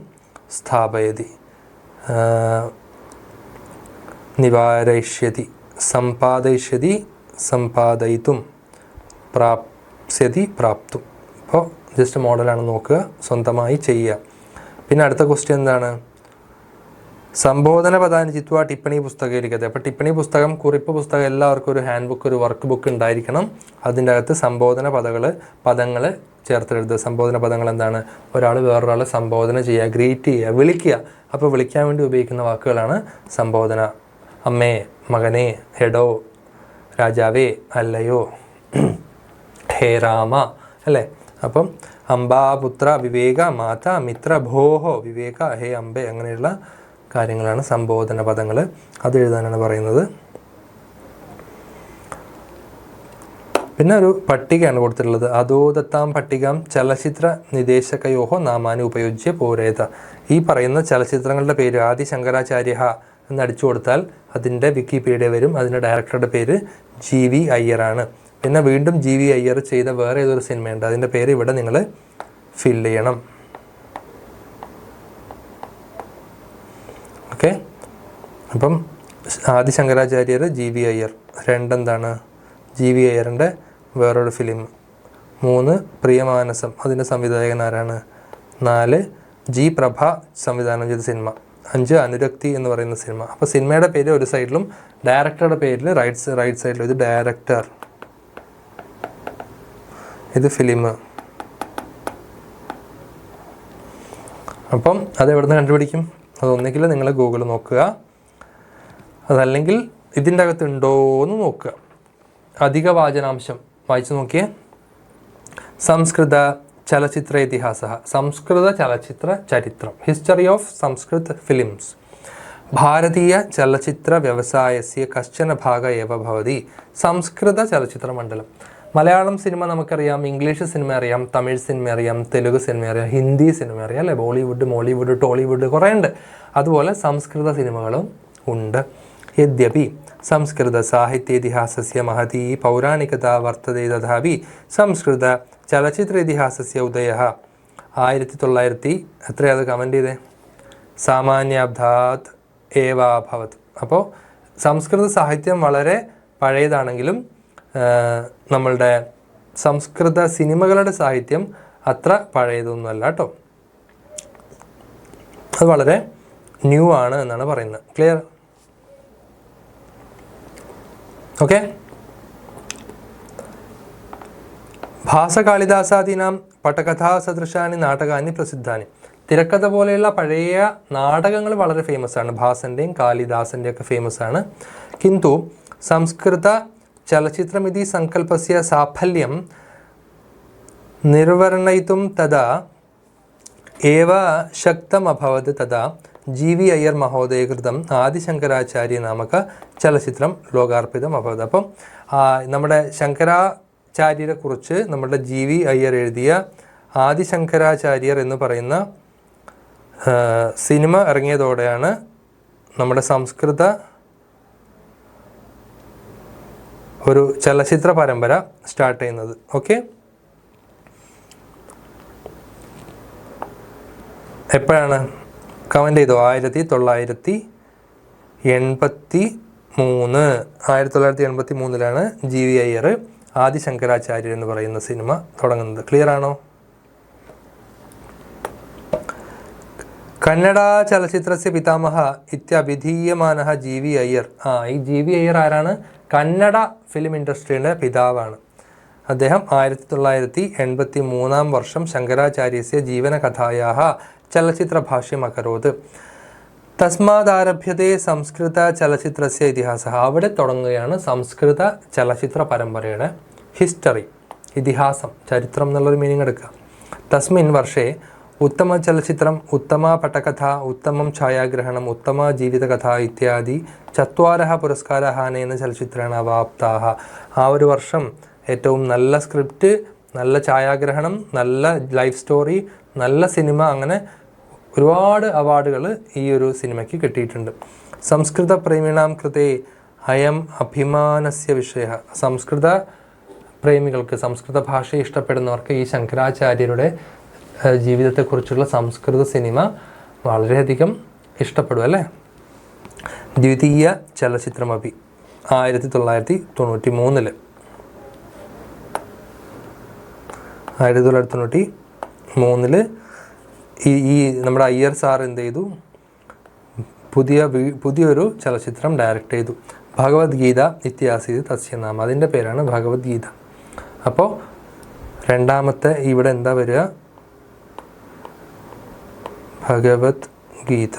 സ്ഥാപയതി. നിവാരയിഷ്യതി, സമ്പാദയിഷ്യതി, സമ്പാദയിതും, പ്രാപ്സ്യതി, പ്രാപ്തും. അപ്പോൾ ജസ്റ്റ് മോഡലാണ് നോക്കുക, സ്വന്തമായി ചെയ്യുക. പിന്നെ അടുത്ത ക്വസ്റ്റ്യൻ എന്താണ്, സംബോധന പദാനി ചിത്വ ടിപ്പണി പുസ്തകം ഇരിക്കട്ടെ. അപ്പോൾ ടിപ്പണി പുസ്തകം, കുറിപ്പ് പുസ്തകം, എല്ലാവർക്കും ഒരു ഹാൻഡ് ബുക്ക്, ഒരു വർക്ക് ബുക്ക് ഉണ്ടായിരിക്കണം. അതിൻ്റെ അകത്ത് സംബോധന പദങ്ങൾ ചേർത്തെഴുതുക. സംബോധന പദങ്ങൾ എന്താണ്, ഒരാൾ വേറൊരാളെ സംബോധന ചെയ്യുക, ഗ്രീറ്റ് ചെയ്യുക, വിളിക്കുക. അപ്പോൾ വിളിക്കാൻ വേണ്ടി ഉപയോഗിക്കുന്ന വാക്കുകളാണ് സംബോധന. അമ്മേ, മകനെ, എടോ, രാജാവേ, അല്ലയോ, ഹേ രാമ, അല്ലേ. അപ്പം അംബാപുത്ര, വിവേക, മാത, മിത്ര, ഭോഹോ, വിവേക, ഹേ അംബെ, അങ്ങനെയുള്ള കാര്യങ്ങളാണ് സംബോധന പദങ്ങൾ. അത് എഴുതാനാണ് പറയുന്നത്. പിന്നെ ഒരു പട്ടികയാണ് കൊടുത്തിട്ടുള്ളത്. അധോദത്താം പട്ടികാം ചലച്ചിത്ര നിദേശകയോഹോ നാമാനി ഉപയോഗിച്ച് പോരേത. ഈ പറയുന്ന ചലച്ചിത്രങ്ങളുടെ പേര് ആദി ശങ്കരാചാര്യ എന്ന് അടിച്ചു കൊടുത്താൽ അതിൻ്റെ വിക്കിപീഡിയ വരും. അതിൻ്റെ ഡയറക്ടറുടെ പേര് GV അയ്യറാണ്. പിന്നെ വീണ്ടും GV അയ്യർ ചെയ്ത വേറെ ഏതൊരു സിനിമയുണ്ട്, അതിൻ്റെ പേര് ഇവിടെ നിങ്ങൾ ഫില്ല് ചെയ്യണം. ഓക്കെ. അപ്പം ആദി ശങ്കരാചാര്യർ, GV അയ്യർ. 2 എന്താണ്, GV അയ്യറിൻ്റെ വേറൊരു ഫിലിം. 3 പ്രിയമാനസം, അതിൻ്റെ സംവിധായകൻ ആരാണ്. 4 G പ്രഭ സംവിധാനം ചെയ്ത സിനിമ. 5 അനുരക്തി എന്ന് പറയുന്ന സിനിമ. അപ്പോൾ സിനിമയുടെ പേര് ഒരു സൈഡിലും ഡയറക്ടറുടെ പേരിൽ റൈറ്റ് സൈഡിലും. ഇത് ഡയറക്ടർ, ഇത് ഫിലിം. അപ്പം അത് എവിടെ നിന്ന് കണ്ടുപിടിക്കും? അതൊന്നെങ്കിൽ നിങ്ങൾ ഗൂഗിൾ നോക്കുക, അതല്ലെങ്കിൽ ഇതിൻ്റെ അകത്ത് ഉണ്ടോ എന്ന് നോക്കുക. അധിക വാചനാംശം വായിച്ചു നോക്കിയേ. സംസ്കൃത ചലച്ചിത്ര ഇതിഹാസ, സംസ്കൃത ചലച്ചിത്ര ചരിത്രം, ഹിസ്റ്ററി ഓഫ് സംസ്കൃത് ഫിലിംസ്, ഭാരതീയ ചലച്ചിത്ര വ്യവസായസ്യ കശ്ചന ഭാഗ ഏവ ഭവതി സംസ്കൃത ചലച്ചിത്ര മണ്ഡലം. മലയാളം സിനിമ നമുക്കറിയാം, ഇംഗ്ലീഷ് സിനിമ അറിയാം, തമിഴ് സിനിമ അറിയാം, തെലുങ്ക് സിനിമ അറിയാം, ഹിന്ദി സിനിമ അറിയാം, അല്ലേ. ബോളിവുഡ്, മോളിവുഡ്, ടോളിവുഡ് കുറേ ഉണ്ട്. അതുപോലെ സംസ്കൃത സിനിമകളും ഉണ്ട്. യദ്യപി സംസ്കൃത സാഹിത്യേതിഹാസസ്യ മഹതി പൗരാണികത വർത്തതേ തഥാപി സംസ്കൃത ചലച്ചിത്ര ഇതിഹാസസ്യ ഉദയഃ 1900 എത്രയത് കമൻറ്റ് ചെയ്തേ, സാമാന്യാബ്ദാത് ഏവാഭവത്. അപ്പോൾ സംസ്കൃത സാഹിത്യം വളരെ പഴയതാണെങ്കിലും നമ്മളുടെ സംസ്കൃത സിനിമകളുടെ സാഹിത്യം അത്ര പഴയതൊന്നുമല്ല കേട്ടോ. അത് വളരെ ന്യൂ ആണ് എന്നാണ് പറയുന്നത്. ക്ലിയർ? ഓക്കെ. ഭാസകാളിദാസാദീനാം പട്ടകഥാസദൃശാനി നാടകാനി പ്രസിദ്ധാനി. തിരക്കഥ പോലെയുള്ള പഴയ നാടകങ്ങൾ വളരെ ഫേമസ് ആണ്. ഭാസൻ്റെയും കാളിദാസൻ്റെയും ഒക്കെ ഫേമസ് ആണ്. കിന്തു സംസ്കൃത ചലച്ചിത്രമിതി സങ്കല്പസ്യ സാഫല്യം നിർവർണയിതും തഥാ ഏവ ശക്തം അഭവത് തഥാ GV അയ്യർ മഹോദയകൃതം ആദിശങ്കരാചാര്യ നാമക ചലച്ചിത്രം ലോകാർപ്പിതം അഭവത്. അപ്പം നമ്മുടെ ശങ്കരാചാര്യരെ കുറിച്ച് നമ്മുടെ GV അയ്യർ എഴുതിയ ആദിശങ്കരാചാര്യർ എന്ന് പറയുന്ന സിനിമ ഇറങ്ങിയതോടെയാണ് നമ്മുടെ സംസ്കൃത ഒരു ചലച്ചിത്ര പരമ്പര സ്റ്റാർട്ട് ചെയ്യുന്നത്. ഓക്കെ. എപ്പോഴാണ്? കമൻ്റ് ചെയ്തോ. 1983 GV അയ്യർ ആദിശങ്കരാചാര്യർ എന്ന് പറയുന്ന സിനിമ തുടങ്ങുന്നത്. ക്ലിയർ ആണോ? കന്നഡ ചലച്ചിത്രസ്യ പിതാമഹ ഇത്യഭിധീയമാനഃ GV അയ്യർ. ഈ GV അയ്യർ ആരാണ്? കന്നഡ ഫിലിം ഇൻഡസ്ട്രിയുടെ പിതാവാണ്. അദ്ദേഹം 1983 ശങ്കരാചാര്യസ്യ ജീവനകഥായാः ചലച്ചിത്രഭാഷ്യം അകരോത്. തസ്മാദാരഭ്യത്തെ സംസ്കൃത ചലച്ചിത്രസ്യ ഇതിഹാസഃ. അവിടെ തുടങ്ങുകയാണ് സംസ്കൃത ചലച്ചിത്ര പരമ്പരയുടെ ഹിസ്റ്ററി, ഇതിഹാസം, ചരിത്രം എന്നുള്ളൊരു മീനിങ് എടുക്കുക. തസ്മിൻ വർഷേ ഉത്തമ ചലച്ചിത്രം, ഉത്തമ പട്ടകഥ, ഉത്തമം ഛായാഗ്രഹണം, ഉത്തമ ജീവിതകഥ ഇത്യാദി 4 പുരസ്കാരാः അനേന ചലച്ചിത്രേണ അവാപ്താः. ആ ഒരു വർഷം ഏറ്റവും നല്ല സ്ക്രിപ്റ്റ്, നല്ല ഛായാഗ്രഹണം, നല്ല ലൈഫ് സ്റ്റോറി, നല്ല സിനിമ, അങ്ങനെ ഒരുപാട് അവാർഡുകൾ ഈ ഒരു സിനിമയ്ക്ക് കിട്ടിയിട്ടുണ്ട്. സംസ്കൃത പ്രേമിണാം കൃതേ അയം അഭിമാനസ്യ വിഷയ. സംസ്കൃത പ്രേമികൾക്ക്, സംസ്കൃത ഭാഷയെ ഇഷ്ടപ്പെടുന്നവർക്ക് ഈ ശങ്കരാചാര്യരുടെ ജീവിതത്തെക്കുറിച്ചുള്ള സംസ്കൃത സിനിമ വളരെയധികം ഇഷ്ടപ്പെടും അല്ലേ. ദ്വിതീയ ചലച്ചിത്രമപി 1993 ഈ നമ്മുടെ അയ്യർ സാർ എന്ത് ചെയ്തു? പുതിയൊരു ചലച്ചിത്രം ഡയറക്റ്റ് ചെയ്തു. ഭഗവത്ഗീത ഇത്യാസി തസ്യ നാമ. അതിൻ്റെ പേരാണ് ഭഗവത്ഗീത. അപ്പോൾ രണ്ടാമത്തെ ഇവിടെ എന്താ വരിക? ഭഗവത്ഗീത.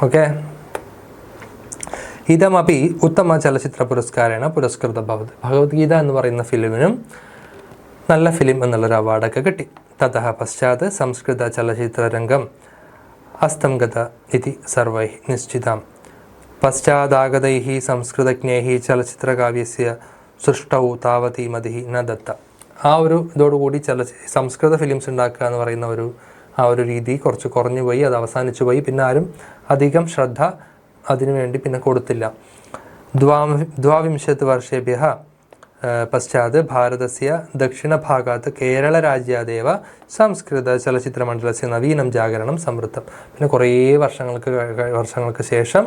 ഓക്കെ. ഇതമപി ഉത്തമ ചലച്ചിത്ര പുരസ്കാരേണ പുരസ്കൃത ഭവത്. ഭഗവത്ഗീത എന്ന് പറയുന്ന ഫിലിമിനും നല്ല ഫിലിം എന്നുള്ളൊരു അവാർഡൊക്കെ കിട്ടി. തതഃ പശ്ചാത് സംസ്കൃത ചലച്ചിത്രരംഗം അസ്തംഗത ഇതി സർവൈ നിശ്ചിതം. പശ്ചാദാഗതൈः സംസ്കൃതജ്ഞൈः ചലച്ചിത്രകാവ്യസ്യ സൃഷ്ടൗ താവതി മതിഃ ന ദത്ത. ആ ഒരു ഇതോടുകൂടി സംസ്കൃത ഫിലിംസ് ഉണ്ടാക്കുക എന്ന് പറയുന്ന ആ ഒരു രീതി കുറച്ച് കുറഞ്ഞു പോയി, അത് അവസാനിച്ചു പോയി. പിന്നെ ആരും അധികം ശ്രദ്ധ അതിനുവേണ്ടി പിന്നെ കൊടുത്തില്ല. 20 വർഷേഭ്യः പശ്ചാത് ഭാരതസ്യ ദക്ഷിണഭാഗാത് കേരളരാജ്യാദേവ സംസ്കൃത ചലച്ചിത്രമണ്ഡലസ്യ നവീനം ജാഗരണം സമൃദ്ധം. പിന്നെ കുറേ വർഷങ്ങൾക്ക് ശേഷം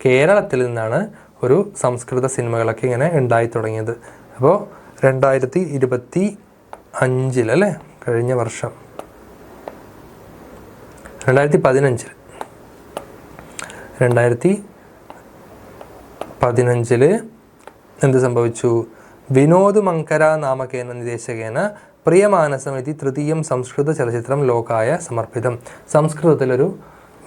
കേരളത്തിൽ നിന്നാണ് ഒരു സംസ്കൃത സിനിമകളൊക്കെ ഇങ്ങനെ ഉണ്ടായി തുടങ്ങിയത്. അപ്പോൾ 2025 അല്ലേ, കഴിഞ്ഞ വർഷം 2015 എന്ത് സംഭവിച്ചു? വിനോദ് മങ്കര നാമകേന നിർദ്ദേശകേന പ്രിയമാനസം തൃതീയം സംസ്കൃത ചലച്ചിത്രം ലോകായ സമർപ്പിതം. സംസ്കൃതത്തിലൊരു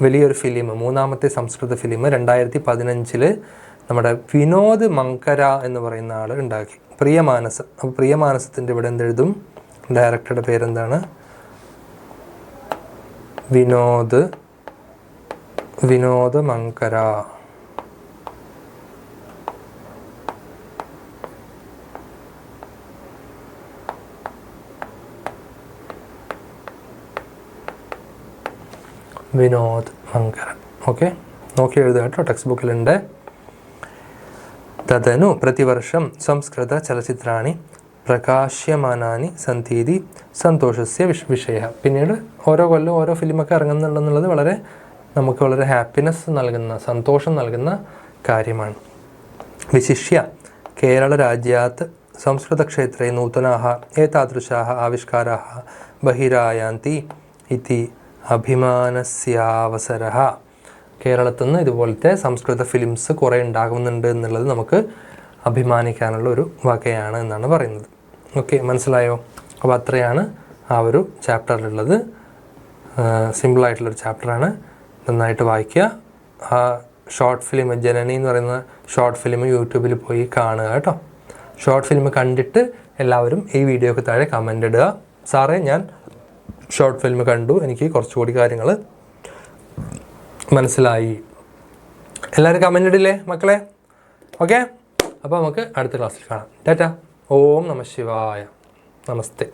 വലിയൊരു ഫിലിം, മൂന്നാമത്തെ സംസ്കൃത ഫിലിം 2015 നമ്മുടെ വിനോദ് മങ്കര എന്ന് പറയുന്ന ആൾ ഉണ്ടാക്കി, പ്രിയമാനസം. അപ്പോൾ പ്രിയമാനസത്തിൻ്റെ ഇവിടെ എന്തെഴുതും? ഡയറക്ടറുടെ പേരെന്താണ്? വിനോദ് മങ്കര. വിനോദ് മങ്കര. ഓക്കെ, നോക്കി എഴുതുക കേട്ടോ, ടെക്സ്റ്റ് ബുക്കിലുണ്ട്. തദനു പ്രതിവർഷം സംസ്കൃത ചലച്ചിത്രാണി പ്രകാശ്യമാനാനി സന്തീതി സന്തോഷസ്യ വിഷയ. പിന്നീട് ഓരോ കൊല്ലം ഓരോ ഫിലിമൊക്കെ ഇറങ്ങുന്നുണ്ടെന്നുള്ളത് നമുക്ക് വളരെ ഹാപ്പിനെസ് നൽകുന്ന, സന്തോഷം നൽകുന്ന കാര്യമാണ്. വിശിഷ്യ കേരളരാജ്യാത് സംസ്കൃതക്ഷേത്രേ നൂതനാः ഏതാദൃശാः ആവിഷ്കാരാः ബഹിരായാന്തി ഇതി അഭിമാനസ്യാവസരः. കേരളത്തിൽ നിന്ന് ഇതുപോലത്തെ സംസ്കൃത ഫിലിംസ് കുറേ ഉണ്ടാകുന്നുണ്ട് എന്നുള്ളത് നമുക്ക് അഭിമാനിക്കാനുള്ള ഒരു വകയാണ് എന്നാണ് പറയുന്നത്. ഓക്കെ, മനസ്സിലായോ? അപ്പോൾ അത്രയാണ് ആ ഒരു ചാപ്റ്ററിലുള്ളത്. സിമ്പിളായിട്ടുള്ളൊരു ചാപ്റ്ററാണ്, നന്നായിട്ട് വായിക്കുക. ആ ഷോർട്ട് ഫിലിം ജനനി എന്ന് പറയുന്ന ഷോർട്ട് ഫിലിം യൂട്യൂബിൽ പോയി കാണുക കേട്ടോ. ഷോർട്ട് ഫിലിം കണ്ടിട്ട് എല്ലാവരും ഈ വീഡിയോക്ക് താഴെ കമൻ്റ് ഇടുക, സാറേ ഞാൻ ഷോർട്ട് ഫിലിം കണ്ടു, എനിക്ക് കുറച്ചുകൂടി കാര്യങ്ങൾ മനസ്സിലായി. എല്ലാവരും കമൻ്റ് ഇടില്ലേ മക്കളെ? ഓക്കെ, അപ്പോൾ നമുക്ക് അടുത്ത ക്ലാസ്സിൽ കാണാം. ടാറ്റ. ഓം നമഃ ശിവായ. നമസ്തേ.